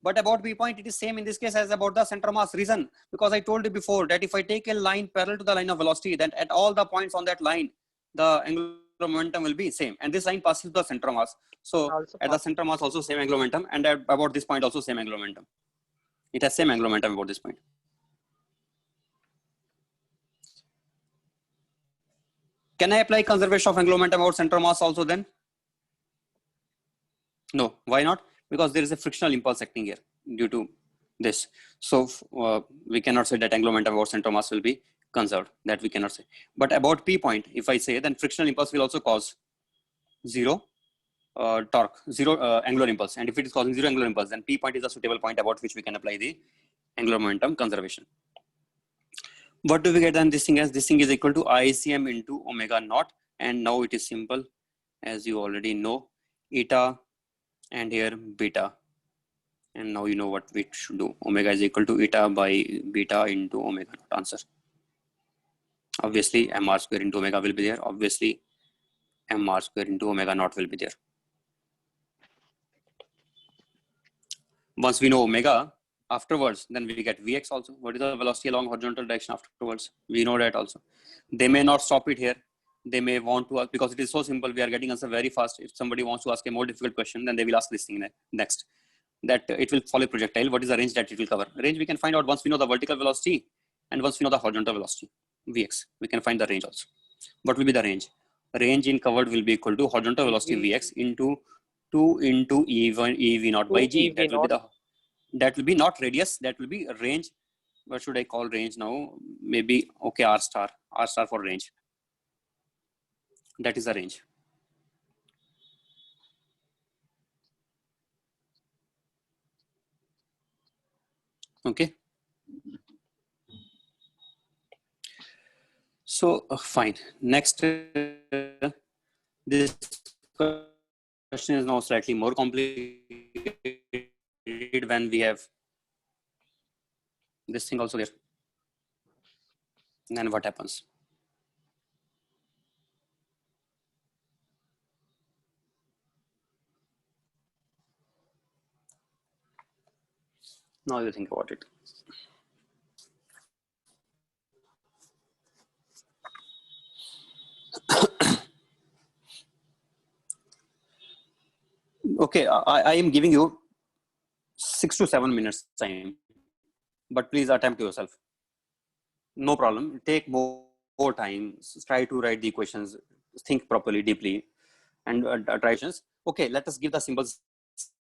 But about P point, it is same in this case as about the center mass. Reason, because I told you before that if I take a line parallel to the line of velocity, then at all the points on that line, the angular momentum will be same. And this line passes the center mass. So Also at the center mass also same angular momentum, and at about this point also same angular momentum. It has same angular momentum about this point. Can I apply conservation of angular momentum about center mass also then? No, why not? Because there is a frictional impulse acting here due to this. So we cannot say that angular momentum about center mass will be conserved. That we cannot say. But about P point, if I say, then frictional impulse will also cause zero torque, zero angular impulse. And if it is causing zero angular impulse, then P point is a suitable point about which we can apply the angular momentum conservation. What do we get then this thing as? This thing is equal to ICM into omega naught. And now it is simple, as you already know, eta and here beta. And now you know what we should do. Omega is equal to eta by beta into omega naught. Answer. Obviously, mr square into omega will be there. Obviously, mr square into omega naught will be there. Once we know omega, afterwards, then we get Vx also. What is the velocity along horizontal direction afterwards? We know that also. They may not stop it here. They may want to ask, because it is so simple, we are getting answer very fast. If somebody wants to ask a more difficult question, then they will ask this thing next. That it will follow a projectile. What is the range that it will cover? Range we can find out once we know the vertical velocity and once we know the horizontal velocity, Vx. We can find the range also. What will be the range? Range in covered will be equal to horizontal velocity Vx into 2 into EV naught by G. That will be the, that will be not radius, that will be range. What should I call range now? Maybe, okay, R star for range. That is the range. Okay. So fine. Next, this question is now slightly more complicated when we have this thing also there. Then what happens? Now you think about it. Okay, I am giving you 6 to 7 minutes time, but please attempt yourself. No problem. Take more time. Try to write the equations. Think properly, deeply, and try. Okay, let us give the symbols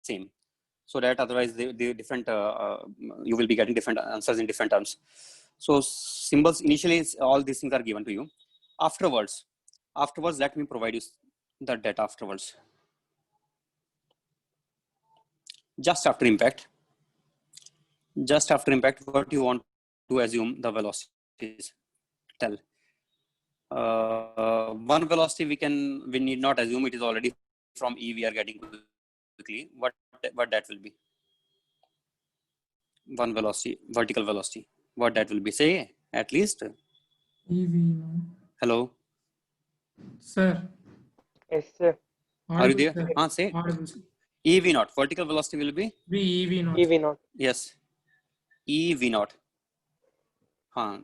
same, so that otherwise the different you will be getting different answers in different terms. So symbols initially all these things are given to you. Afterwards let me provide you the data afterwards. Just after impact, what you want to assume the velocity is. Tell. One velocity we need not assume, it is already from E we are getting quickly. What that will be? One velocity, vertical velocity. What that will be? Say at least. EV, no. Hello. Sir. Yes, sir. Are you there? Say. Audible, sir. EV naught. Vertical velocity will be? EV naught. EV naught. Yes. EV naught.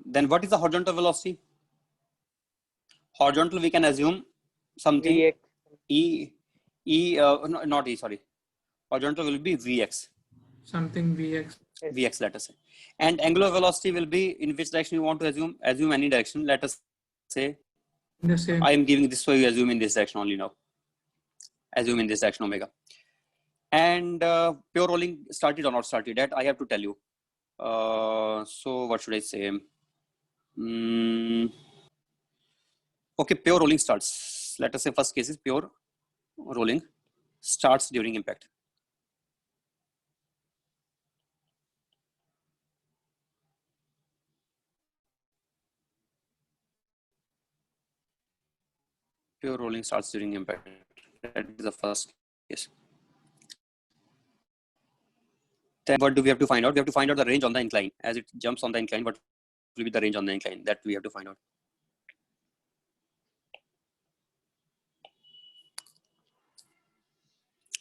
Then what is the horizontal velocity? Horizontal we can assume something. Vx. Not E, sorry. Horizontal will be Vx. Something Vx. Yes. Vx, let us say. And angular velocity will be in which direction you want to assume? Assume any direction. Let us say. The same. I am giving this, so you assume in this direction only now. Assume in this direction omega. And pure rolling started or not started, that I have to tell you. So what should I say? Okay, pure rolling starts. Let us say first case is pure rolling starts during impact. Pure rolling starts during impact. That is the first case. Then what do we have to find out? We have to find out the range on the incline. As it jumps on the incline, what will be the range on the incline that we have to find out.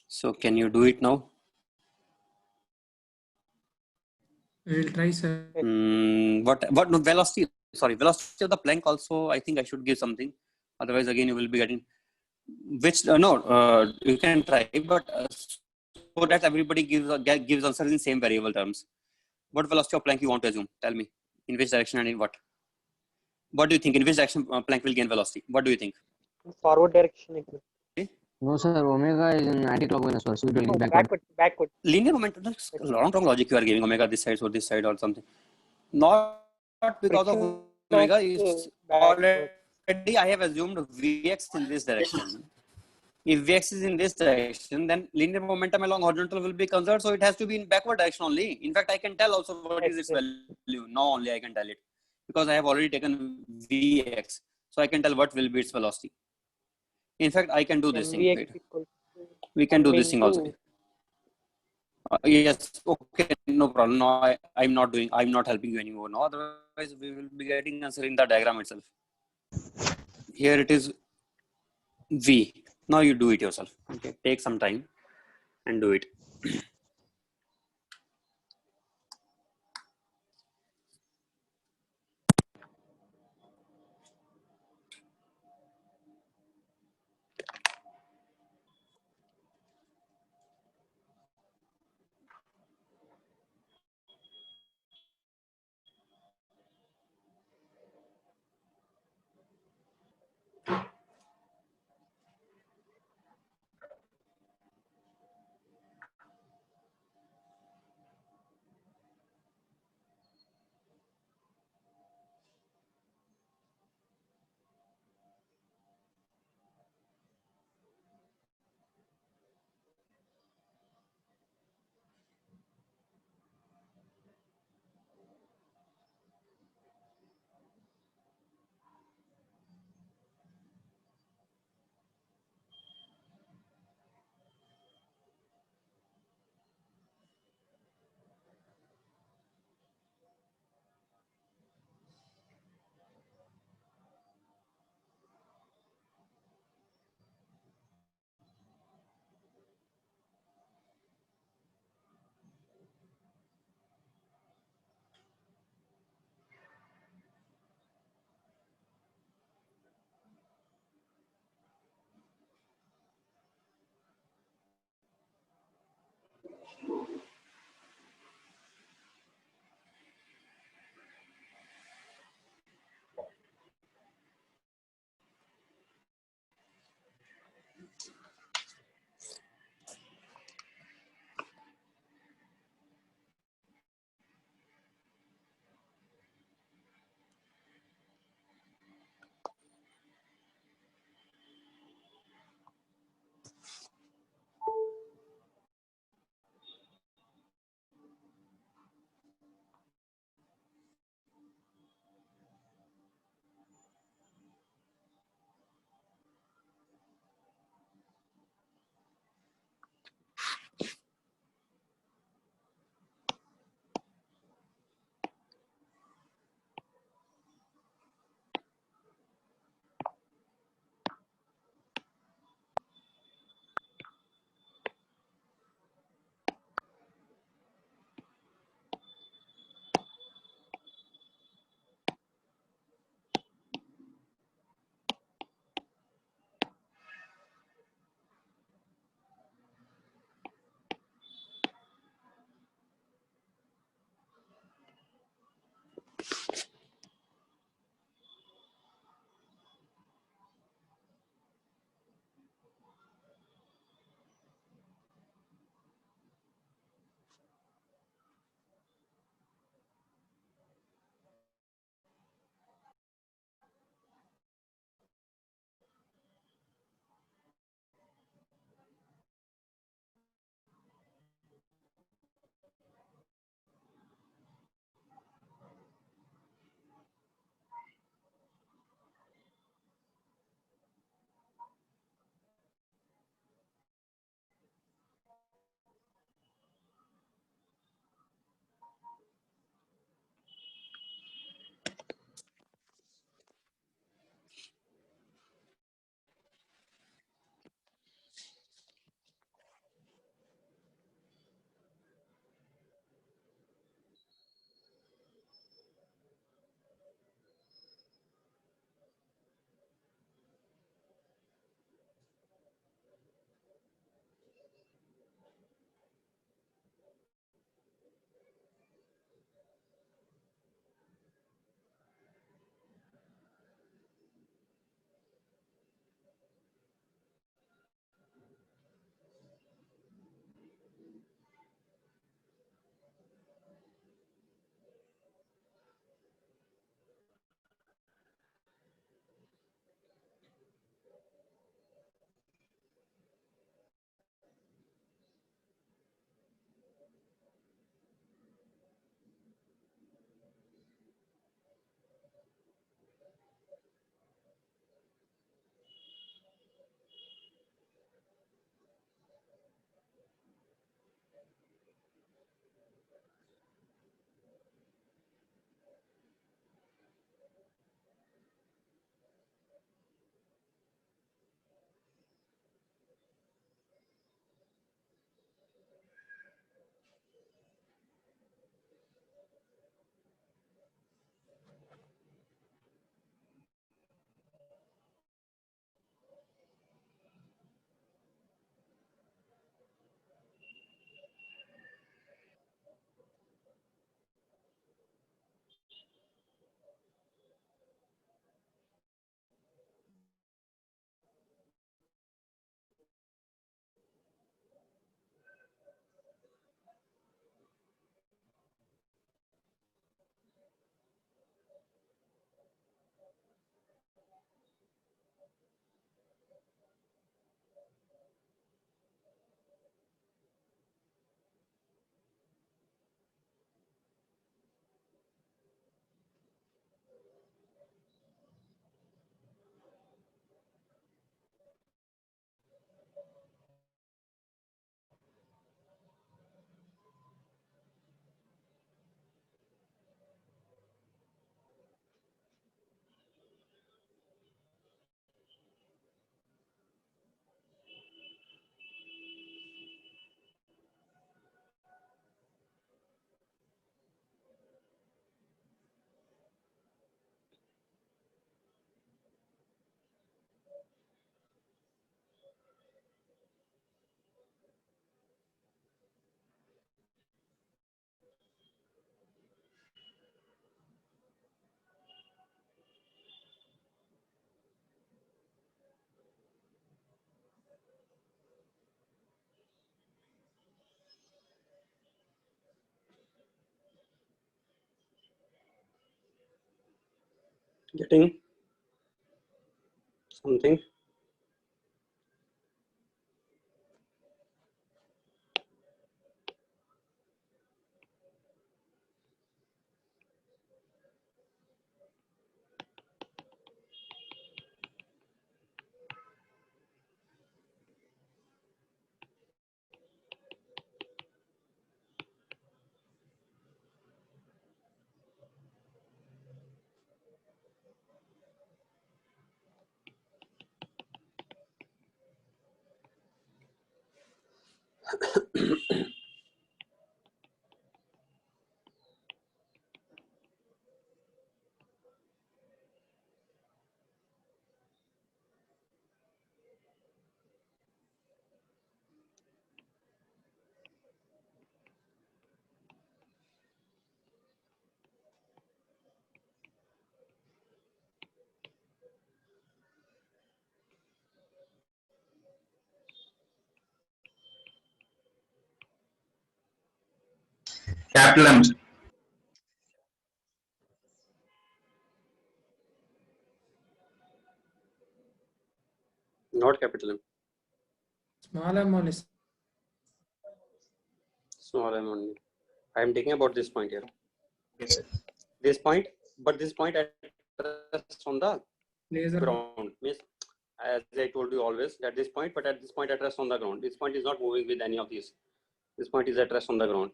So can you do it now? We will try, sir. What no, velocity? Sorry, velocity of the plank also. I think I should give something. Otherwise, again, you will be getting which you can try, but so that everybody gives answers in same variable terms. What velocity of plank you want to assume? Tell me in which direction and in what. What do you think? In which direction plank will gain velocity? What do you think? Forward direction. No, sir. Omega is in anti-clockwise, sir. So it will No, gain backward. backward. Linear momentum. That's wrong logic you are giving. Omega this side or this side or something. Not because of Friction omega. max, Is backward. already I have assumed Vx in this direction. If Vx is in this direction, then linear momentum along horizontal will be conserved. So it has to be in backward direction only. In fact, I can tell also what is its value. Now only I can tell it because I have already taken Vx. So I can tell what will be its velocity. In fact, I can do this thing. Mvx Wait. equals We can do 1 this thing also. into Yes, okay, no problem. No, I'm not helping you anymore. No, otherwise we will be getting answer in the diagram itself. Here it is V. Now you do it yourself. Okay, take some time and do it. Getting something? Capital M. Not capital M. Small m only. Small m only. I am taking about this point here. Yes, sir. This point, but this point at rest on the Laser. ground. Means, as I told you always, at this point, but at this point at rest on the ground. This point is not moving with any of these. This point is at rest on the ground.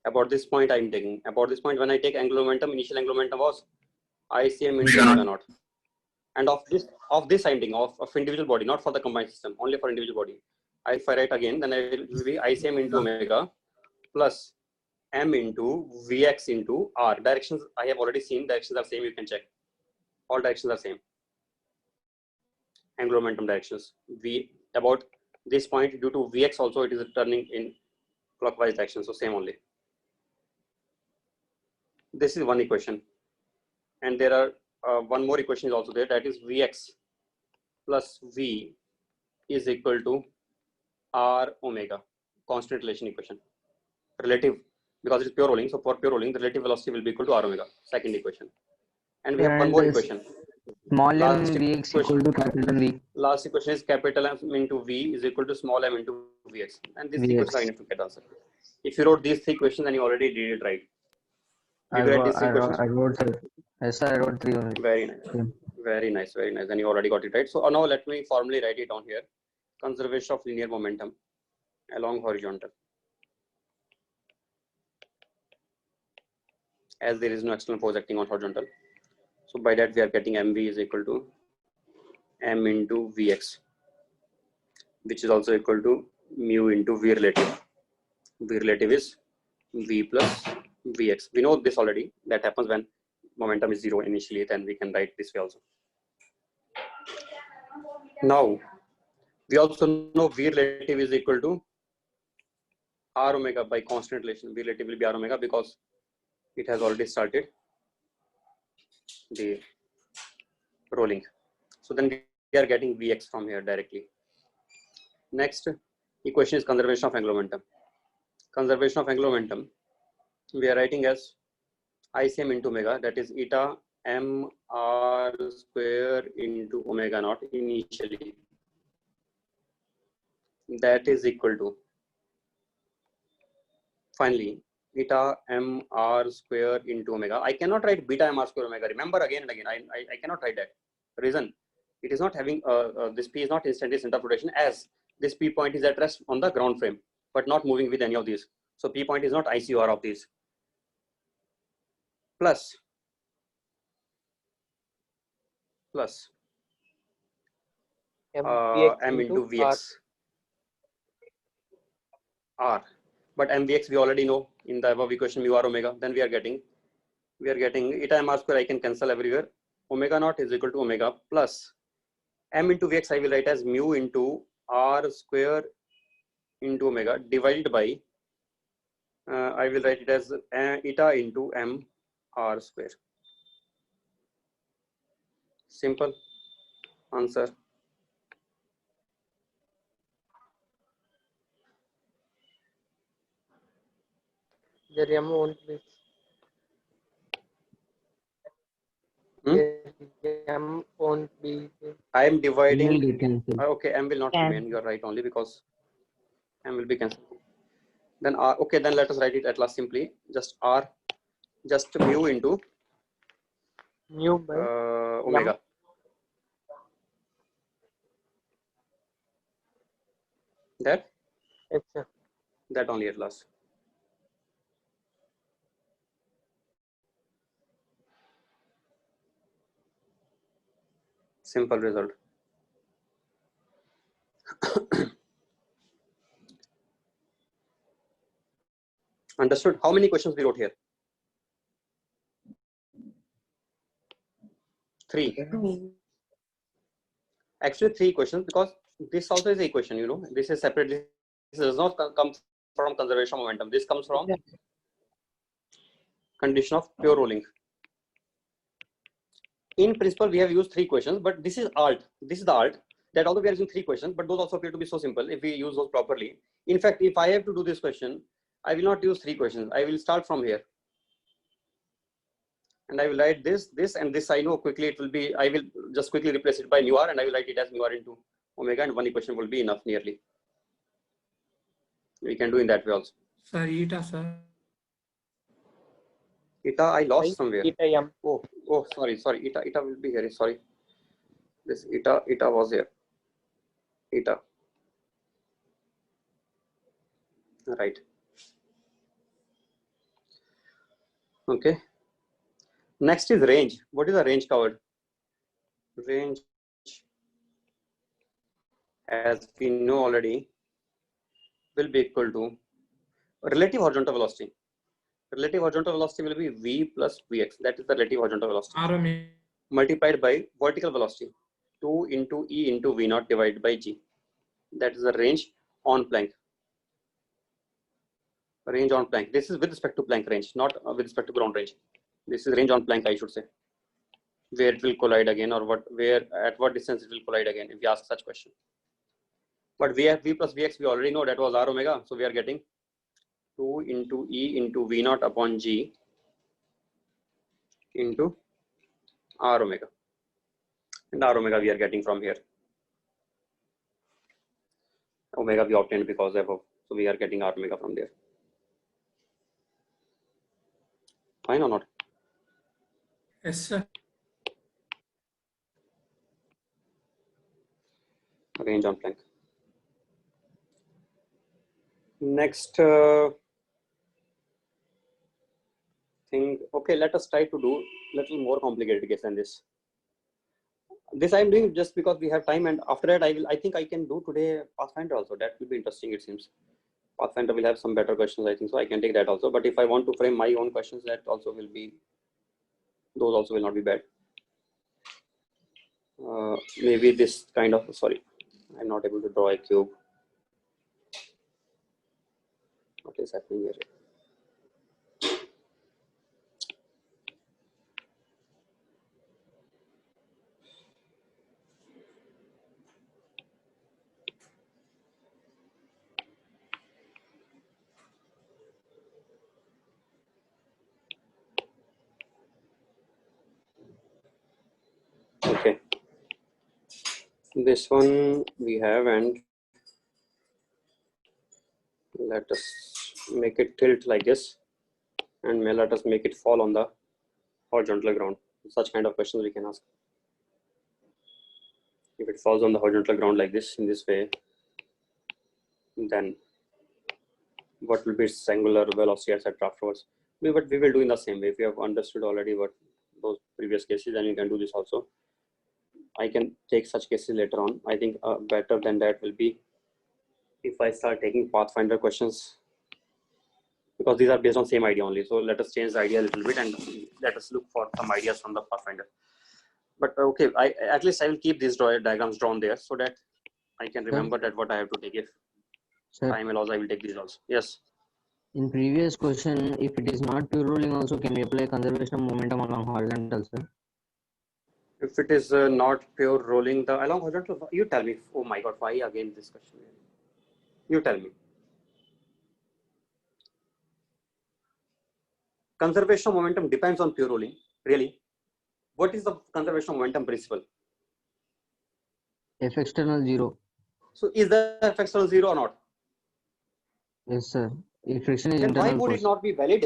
About this point I am taking. About this point, when I take angular momentum, initial angular momentum was ICM into omega naught. And of this I am taking of individual body, not for the combined system, only for individual body. If I write again, then I will be ICM into omega plus m into Vx into R. Directions I have already seen. Directions are same. You can check. All directions are same. Angular momentum directions. V about this point due to Vx also it is turning in clockwise direction. So same only. This is one equation. And there are one more equation is also there. That is Vx plus V is equal to R omega. Constant relation equation. Relative, because it's pure rolling. So for pure rolling, the relative velocity will be equal to R omega. Second equation. And we have one And more this equation. small m Last Vx equation. equal to capital V. Last equation is capital M into V is equal to small m into Vx. And this equation are enough to get answer. If you wrote these three equations, then you already did it right. Did you write these three equations? I wrote sir. Yes, sir, I wrote 3 only. Very nice. Very nice. Very nice. And you already got it right. So now let me formally write it down here. Conservation of linear momentum along horizontal. As there is no external force acting on horizontal. So by that we are getting mv is equal to m into Vx, which is also equal to mu into V relative. V relative is V plus Vx. We know this already. That happens when momentum is 0 initially, then we can write this way also. Now, we also know V relative is equal to R omega by constant relation. V relative will be R omega because it has already started the rolling. So then we are getting Vx from here directly. Next equation is conservation of angular momentum. Conservation of angular momentum, we are writing as ICM into omega, that is eta m r square into omega naught initially. That is equal to finally eta m r square into omega. I cannot write beta m r square omega. Remember again and again, I cannot write that. Reason, it is not having this p is not instantaneous center of rotation, as this p point is at rest on the ground frame but not moving with any of these. So p point is not ICR of these. Plus m into Vx R. But mvx we already know in the above equation mu r omega. Then we are getting eta m r square. I can cancel everywhere. Omega naught is equal to omega plus m into Vx. I will write as mu into r square into omega divided by I will write it as eta into m r square. Simple answer. M won't be. I am dividing. Will get cancelled. Okay, M will not remain. You are right only because M will be cancelled. Then R. Okay, then let us write it at last simply. Just R, just mu into Mu by omega. That Yes, sir. that only at last. Simple result. Understood? How many questions we wrote here? 3. Actually 3 questions because this also is a equation, you know. This is separate. This does not come from conservation of momentum. This comes from condition of pure rolling. In principle, we have used 3 questions, but this is alt. This is the alt. That although we are using 3 questions, but those also appear to be so simple if we use those properly. In fact, if I have to do this question, I will not use 3 questions. I will start from here. And I will write this, and this. I know quickly it will be, I will just quickly replace it by mu r and I will write it as mu r into omega, and one equation will be enough nearly. We can do in that way also. Sir, eta, sir. Eta, I lost somewhere. Eta M. Oh, sorry. Eta will be here. Sorry. This eta was here. Eta. Right. Okay. Next is range. What is the range covered? Range, as we know already, will be equal to relative horizontal velocity. Relative horizontal velocity will be v plus vx. That is the relative horizontal velocity. R omega. Multiplied by vertical velocity. 2 into e into v naught divided by g. That is the range on Planck. Range on Planck. This is with respect to Planck range, not with respect to ground range. This is range on Planck, I should say. Where it will collide again, or at what distance it will collide again, if you ask such question. But v plus vx, we already know that was r omega. So we are getting 2 into e into v naught upon g into r omega. And r omega we are getting from here. Omega we obtained because above. So we are getting r omega from there. Fine or not? Yes, sir. Range on Planck. Next thing. Okay, let us try to do little more complicated case than this. This I am doing just because we have time, and after that I think I can do today Pathfinder also. That will be interesting, it seems. Pathfinder will have some better questions, I think, so I can take that also. But if I want to frame my own questions, that also will be, those also will not be bad. Maybe this kind of, sorry, I'm not able to draw a cube. What is happening here? Okay, this one we have, and let us make it tilt like this, and let us make it fall on the horizontal ground. Such kind of questions we can ask. If it falls on the horizontal ground like this, in this way, then what will be its angular velocity, etc. afterwards? But we will do in the same way. If you have understood already what those previous cases, then you can do this also. I can take such cases later on. I think better than that will be if I start taking Pathfinder questions, because these are based on same idea only. So let us change the idea a little bit and let us look for some ideas from the Pathfinder. But okay, at least I will keep these diagrams drawn there so that I can remember that what I have to take. If time allows, I will take these also. Yes. In previous question, if it is not pure rolling also, can we apply conservation of momentum along horizontal, sir? If it is not pure rolling the along horizontal, you tell me. Oh my God, why again this question? You tell me. Conservation of momentum depends on pure rolling, really. what is the conservation of momentum principle? F external 0. So is the F external 0 or not? Yes, sir. If friction is Then why internal would force. it not be valid?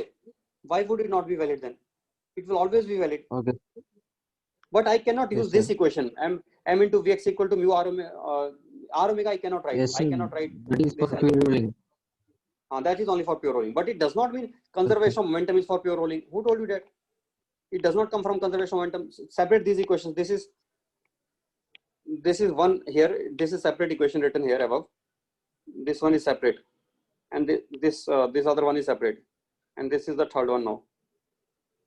Why would it not be valid then? It will always be valid. Okay. But I cannot use Yes, this sir. equation. M into Vx equal to mu R omega I cannot write. Yes, I sir. cannot write That is for this. pure rolling. That is only for pure rolling. But it does not mean conservation of momentum is for pure rolling. Who told you that? It does not come from conservation of momentum. Separate these equations. This is one here. This is separate equation written here above. This one is separate, and this other one is separate, and this is the third one now.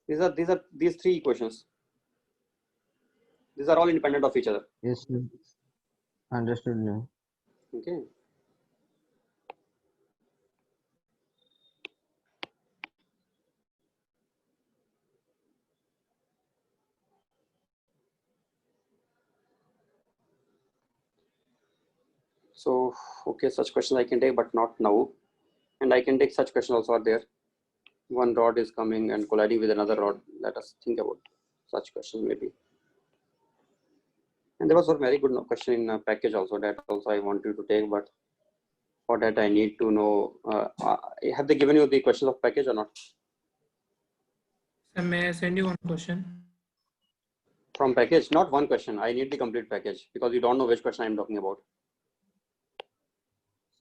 These three equations. These are all independent of each other. Yes, sir. Understood now. Okay. So, okay, such questions I can take, but not now. And I can take such questions also are there. One rod is coming and colliding with another rod. Let us think about such questions maybe. And there was a very good question in a package also that also I want you to take, but for that I need to know, have they given you the questions of package or not? Sir, may I send you one question? From package, not one question. I need the complete package because you don't know which question I'm talking about.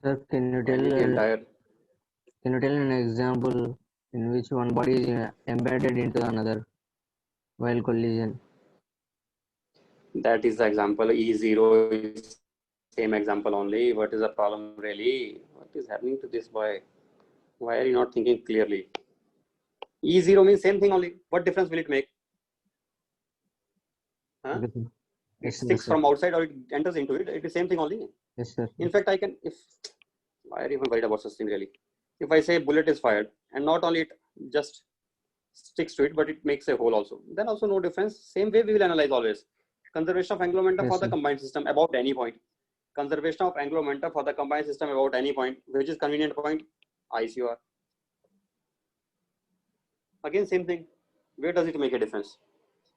Sir, can you I tell need the entire. Can you tell an example in which one body is embedded into another while collision? That is the example. E0 is same example only. What is the problem really? What is happening to this boy? Why are you not thinking clearly? E0 means same thing only. What difference will it make? Huh? Okay, sir. It Yes, sticks sir. from outside or it enters into it. It is same thing only. Yes, sir. In fact, I can, if, why are you even worried about such thing really? If I say bullet is fired and not only it just sticks to it, but it makes a hole also, then also no difference. Same way we will analyze always. Conservation of angular momentum Yes, for the sir. combined system about any point. Conservation of angular momentum for the combined system about any point, which is convenient point, ICR. Again, same thing. Where does it make a difference?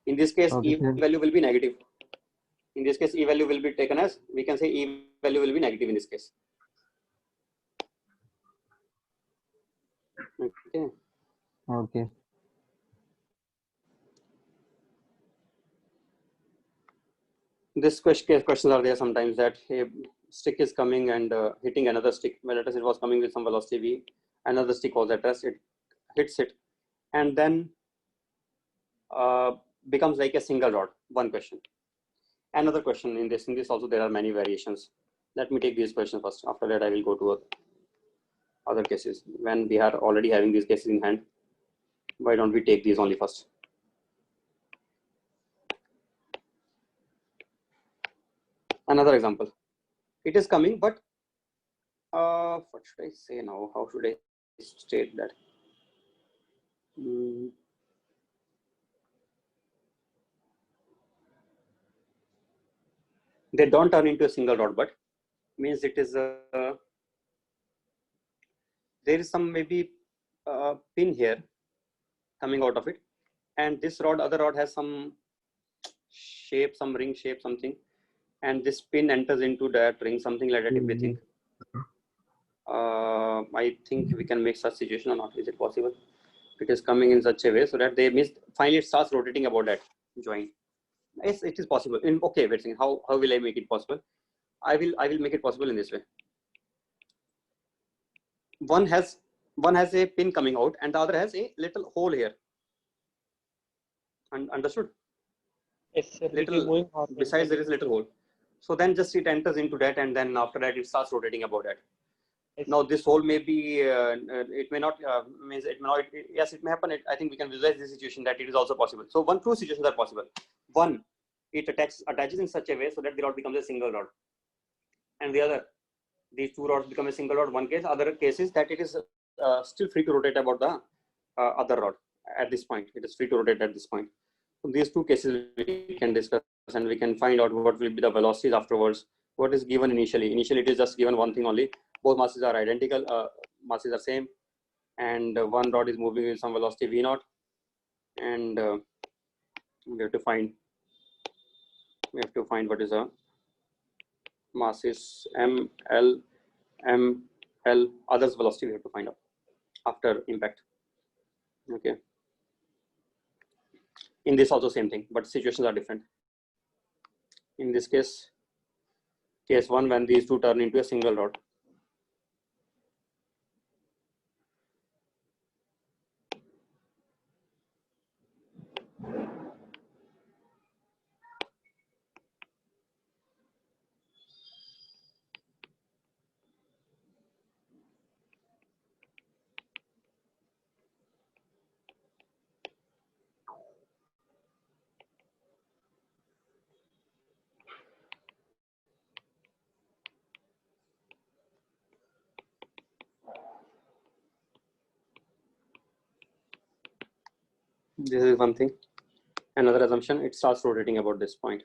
In this case, Okay, E sir. value will be negative. In this case, E value will be taken as, we can say E value will be negative in this case. Okay. Okay. This questions are there sometimes that a stick is coming and hitting another stick. Well, let us it was coming with some velocity v. Another stick was at rest. It hits it, and then becomes like a single rod. One question. Another question in this also there are many variations. Let me take these questions first. After that, I will go to other cases. When we are already having these cases in hand, why don't we take these only first? Another example. It is coming, but what should I say now? How should I state that? They don't turn into a single rod, but means it is there is some maybe pin here coming out of it, and this rod, other rod has some shape, some ring shape, something, and this pin enters into that ring, something like that. If we think, I think we can make such situation or not. Is it possible? It is coming in such a way so that they miss. Finally, it starts rotating about that joint. Yes, it is possible. Okay, wait a second. How will I make it possible? I will make it possible in this way. One has a pin coming out and the other has a little hole here. Understood? Yes, sir. Little besides there is a little hole. So then just it enters into that, and then after that it starts rotating about that. Yes. Now this hole may be it may not means it may not. Yes, it may happen. I think we can visualize this situation that it is also possible. So two situations are possible. One, it attaches in such a way so that the rod becomes a single rod, and the other, these two rods become a single rod. One case, other case is that it is still free to rotate about the other rod at this point. It is free to rotate at this point. So these two cases we can discuss, and we can find out what will be the velocities afterwards. What is given initially? Initially, it is just given one thing only. Both masses are identical. Masses are same, and one rod is moving with some velocity v0, and We have to find what is a mass is m, l, m, l, others velocity we have to find out after impact. Okay. In this also same thing, but situations are different. In this case 1, when these two turn into a single rod. This is one thing. Another assumption, it starts rotating about this point.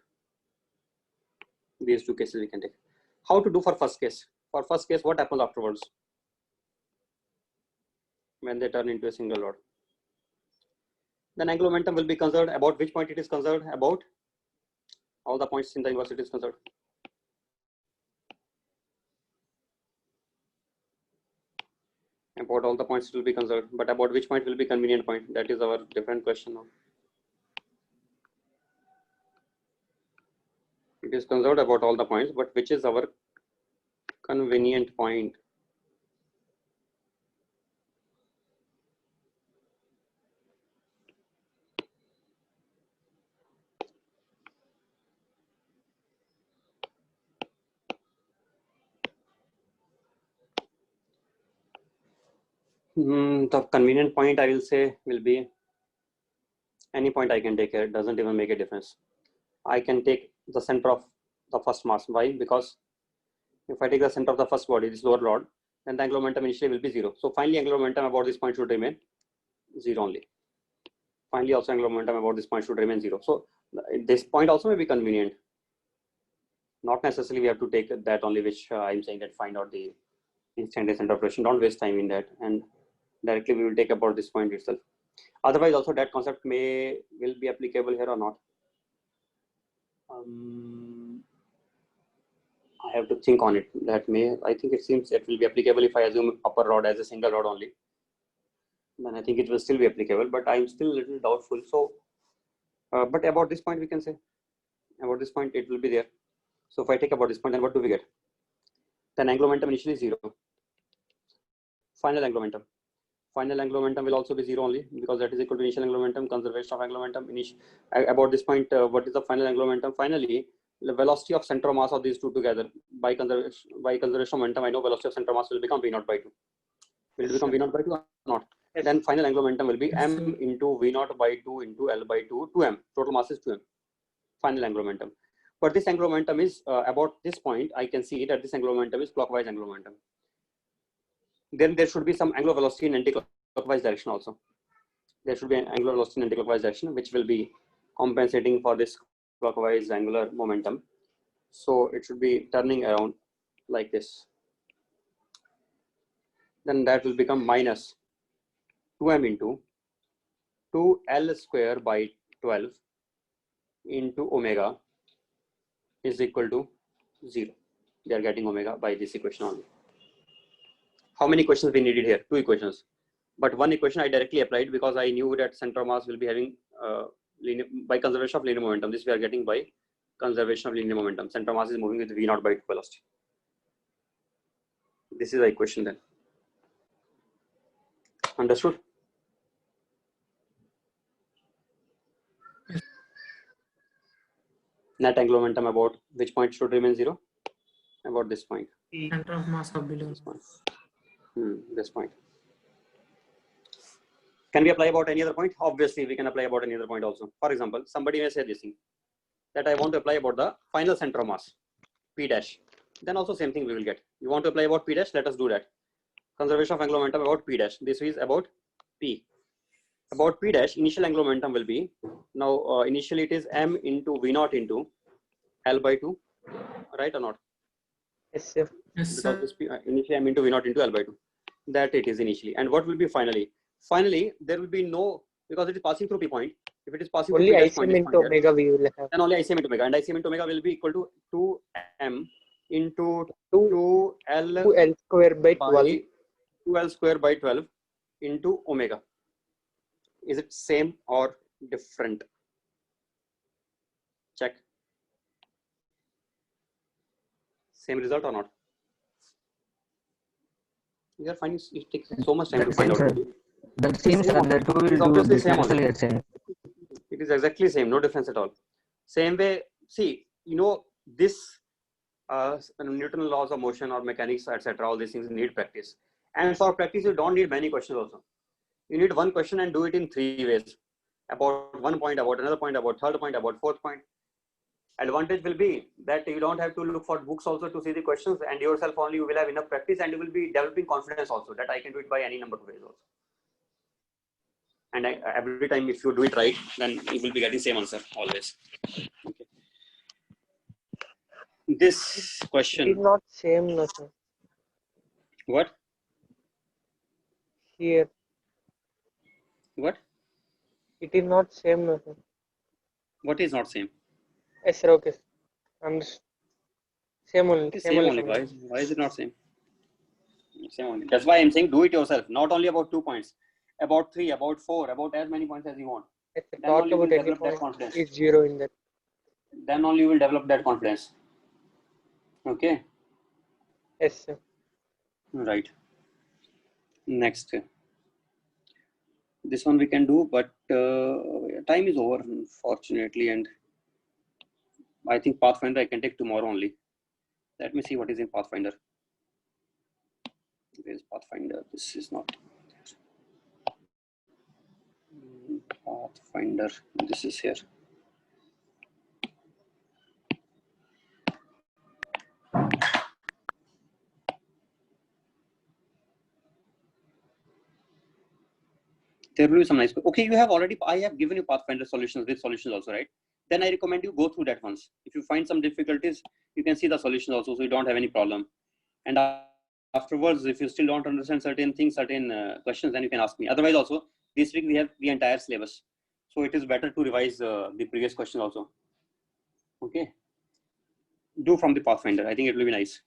These two cases we can take. How to do for first case? For first case, what happens afterwards when they turn into a single rod? Then angular momentum will be conserved. About which point it is conserved? About all the points in the inverse it is conserved. About all the points it will be conserved, but about which point will be convenient point? That is our different question now. It is conserved about all the points, but which is our convenient point? The convenient point I will say will be any point I can take here. It doesn't even make a difference. I can take the center of the first mass. Why? Because if I take the center of the first body, this lower rod, then the angular momentum initially will be 0. So finally angular momentum about this point should remain 0 only. Finally also angular momentum about this point should remain 0. So this point also may be convenient. Not necessarily we have to take that only, which I'm saying that find out the instantaneous center of rotation. Don't waste time in that, and directly we will take about this point itself. Otherwise also that concept will be applicable here or not. I have to think on it. I think it seems it will be applicable if I assume upper rod as a single rod only. Then I think it will still be applicable, but I'm still a little doubtful. So, but about this point we can say, about this point it will be there. So if I take about this point, then what do we get? Then angular momentum initially 0. Final angular momentum. Final angular momentum will also be 0 only, because that is equal to initial angular momentum, conservation of angular momentum. About this point, what is the final angular momentum? Finally, the velocity of center of mass of these two together by conservation of momentum. I know velocity of center of mass will become V0 by 2. Will it become V0 by 2 or not? Yes. Then final angular momentum will be Yes, m sir. into V0 by 2 into L by 2, 2m. Total mass is 2m. Final angular momentum. But this angular momentum is about this point. I can see that this angular momentum is clockwise angular momentum. Then there should be some angular velocity in anti-clockwise direction also. There should be an angular velocity in anti-clockwise direction, which will be compensating for this clockwise angular momentum. So it should be turning around like this. Then that will become minus 2m into 2L square by 12 into omega is equal to 0. They are getting omega by this equation only. How many equations we needed here? 2 equations. But one equation I directly applied because I knew that center of mass will be having by conservation of linear momentum. This we are getting by conservation of linear momentum. Center of mass is moving with V0 by 2 velocity. This is the equation then. Understood? Yes. Net angular momentum about which point should remain 0? About this point. Center of mass of below. This point. This point. Can we apply about any other point? Obviously, we can apply about any other point also. For example, somebody may say this thing, that I want to apply about the final center of mass, P dash. Then also same thing we will get. You want to apply about P dash? Let us do that. Conservation of angular momentum about P dash. This is about P. About P dash, initial angular momentum will be, now initially it is m into V0 into L by 2, right or not? Yes, sir. Yes, Because sir. this initially m into V0 into L by 2. That it is initially. And what will be finally? Finally, there will be no, because it is passing through P point, If it is possible Only to put S point, ICM this into point here, omega we will have. then only ICM into omega, and ICM into omega will be equal to 2m into 2 2l 2L square by by 12. 2l square by 12 into omega. Is it same or different? Check. Same result or not? You are finding it takes so much time to That find seems, out. sir. That seems Same that only. the two It is will do obviously same only. differentially at same. It is exactly same, no difference at all. Same way, see, you know, this Newton laws of motion or mechanics, etc. All these things need practice. And for practice, you don't need many questions also. You need one question and do it in 3 ways. About one point, about another point, about third point, about fourth point. Advantage will be that you don't have to look for books also to see the questions, and yourself only you will have enough practice, and you will be developing confidence also that I can do it by any number of ways also. And every time if you do it right, then you will be getting same answer always. Okay. This It is question, not same, no, sir. what? Here What? it is not same, no, sir. What is not same? Yes, sir. Okay. Same only. It is Same same only. only. Why is it not same? Same only. That's why I'm saying do it yourself. Not only about 2 points, about 3, about 4, about as many points as you want. Yes, sir. Then Talk only you will about any develop that point confidence. is 0 in that. Then only you will develop that confidence. Okay. Yes, sir. Right. Next. This one we can do, but time is over, unfortunately, and I think Pathfinder I can take tomorrow only. Let me see what is in Pathfinder. Where is Pathfinder? This is not Pathfinder. This is here. There will be some nice. Okay, you have already. I have given you Pathfinder solutions with solutions also, right? Then I recommend you go through that once. If you find some difficulties, you can see the solutions also, so you don't have any problem. And afterwards, if you still don't understand certain things, certain questions, then you can ask me. Otherwise, also this week we have the entire syllabus, so it is better to revise the previous question also. Okay, do from the Pathfinder. I think it will be nice.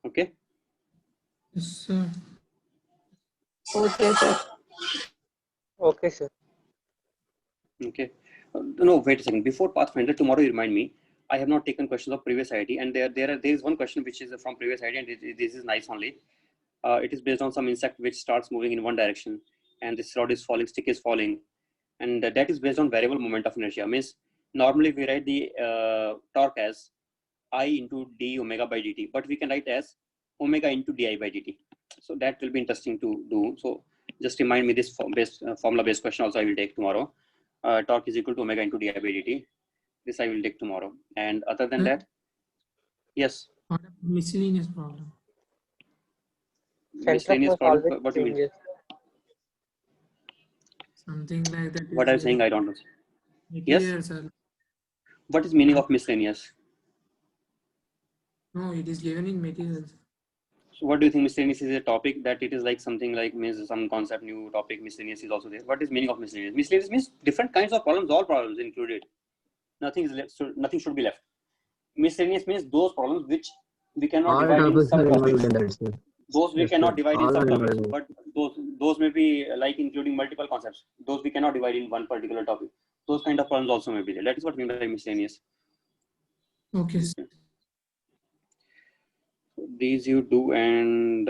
Okay. Yes, sir. Okay, sir. Okay, sir. Okay. No, wait a second. Before Pathfinder, tomorrow you remind me. I have not taken questions of previous IIT, and there is one question which is from previous IIT, and this is nice only. It is based on some insect which starts moving in one direction, and this rod is falling, stick is falling, and that is based on variable moment of inertia. Means normally we write the torque as I into d omega by dt, but we can write as omega into di by dt. So that will be interesting to do. So just remind me this formula based question also I will take tomorrow. Torque is equal to omega into di by dt. This I will take tomorrow. And other than that, yes. What about miscellaneous problem? Center of Miscellaneous mass problem. always What do you mean? changes. Something like that. What are you saying? I don't know. Yes. Material, sir. What is meaning of miscellaneous? No, it is given in materials. So what do you think miscellaneous is a topic that it is like something like means some concept, new topic, miscellaneous is also there. What is meaning of miscellaneous? Miscellaneous means different kinds of problems, all problems included. Nothing is left, so nothing should be left. Miscellaneous means those problems which we cannot All divide in topics are involved subtopics. in that, sir. Those we Yes, cannot sir. divide in All are subtopics, involved. but those may be like including multiple concepts. Those we cannot divide in one particular topic. Those kind of problems also may be there. That is what we mean by miscellaneous. Okay, sir. These you do, and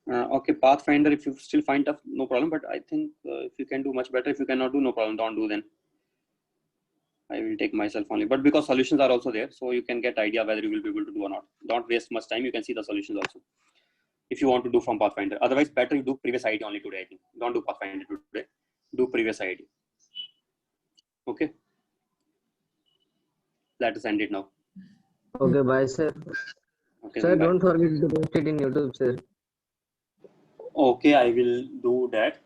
okay, Pathfinder, if you still find tough, no problem, but I think if you can do much better, if you cannot do, no problem, don't do then. I will take myself only, but because solutions are also there, so you can get idea whether you will be able to do or not. Don't waste much time, you can see the solutions also. If you want to do from Pathfinder, otherwise better you do previous IIT only today, I think. Don't do Pathfinder today, do previous IIT. Okay, let us end it now. Okay, bye, sir. Okay, Sir, then bye. don't forget to post it in YouTube, sir. Okay, I will do that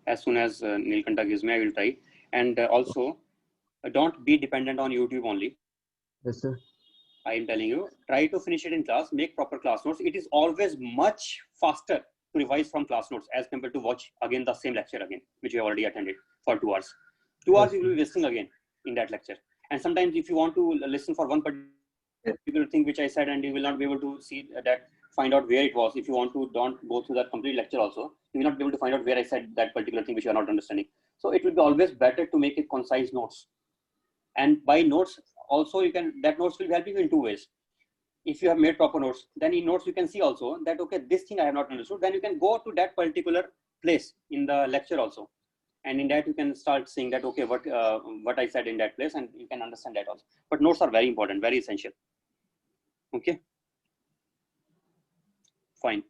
as soon as Neelkanta gives me, I will try. And also, don't be dependent on YouTube only. Yes, sir. I am telling you, try to finish it in class, make proper class notes. It is always much faster to revise from class notes as compared to watch again the same lecture again, which you have already attended for 2 hours. 2 hours you will be wasting again in that lecture. And sometimes if you want to listen for one particular thing which I said, and you will not be able to see that, find out where it was. If you want to don't go through that complete lecture also, you will not be able to find out where I said that particular thing which you are not understanding. So it will be always better to make a concise notes. And by notes also, you can, that notes will help you in 2 ways. If you have made proper notes, then in notes you can see also that, okay, this thing I have not understood, then you can go to that particular place in the lecture also. And in that you can start saying that, okay, what I said in that place, and you can understand that also. But notes are very important, very essential. Okay, fine.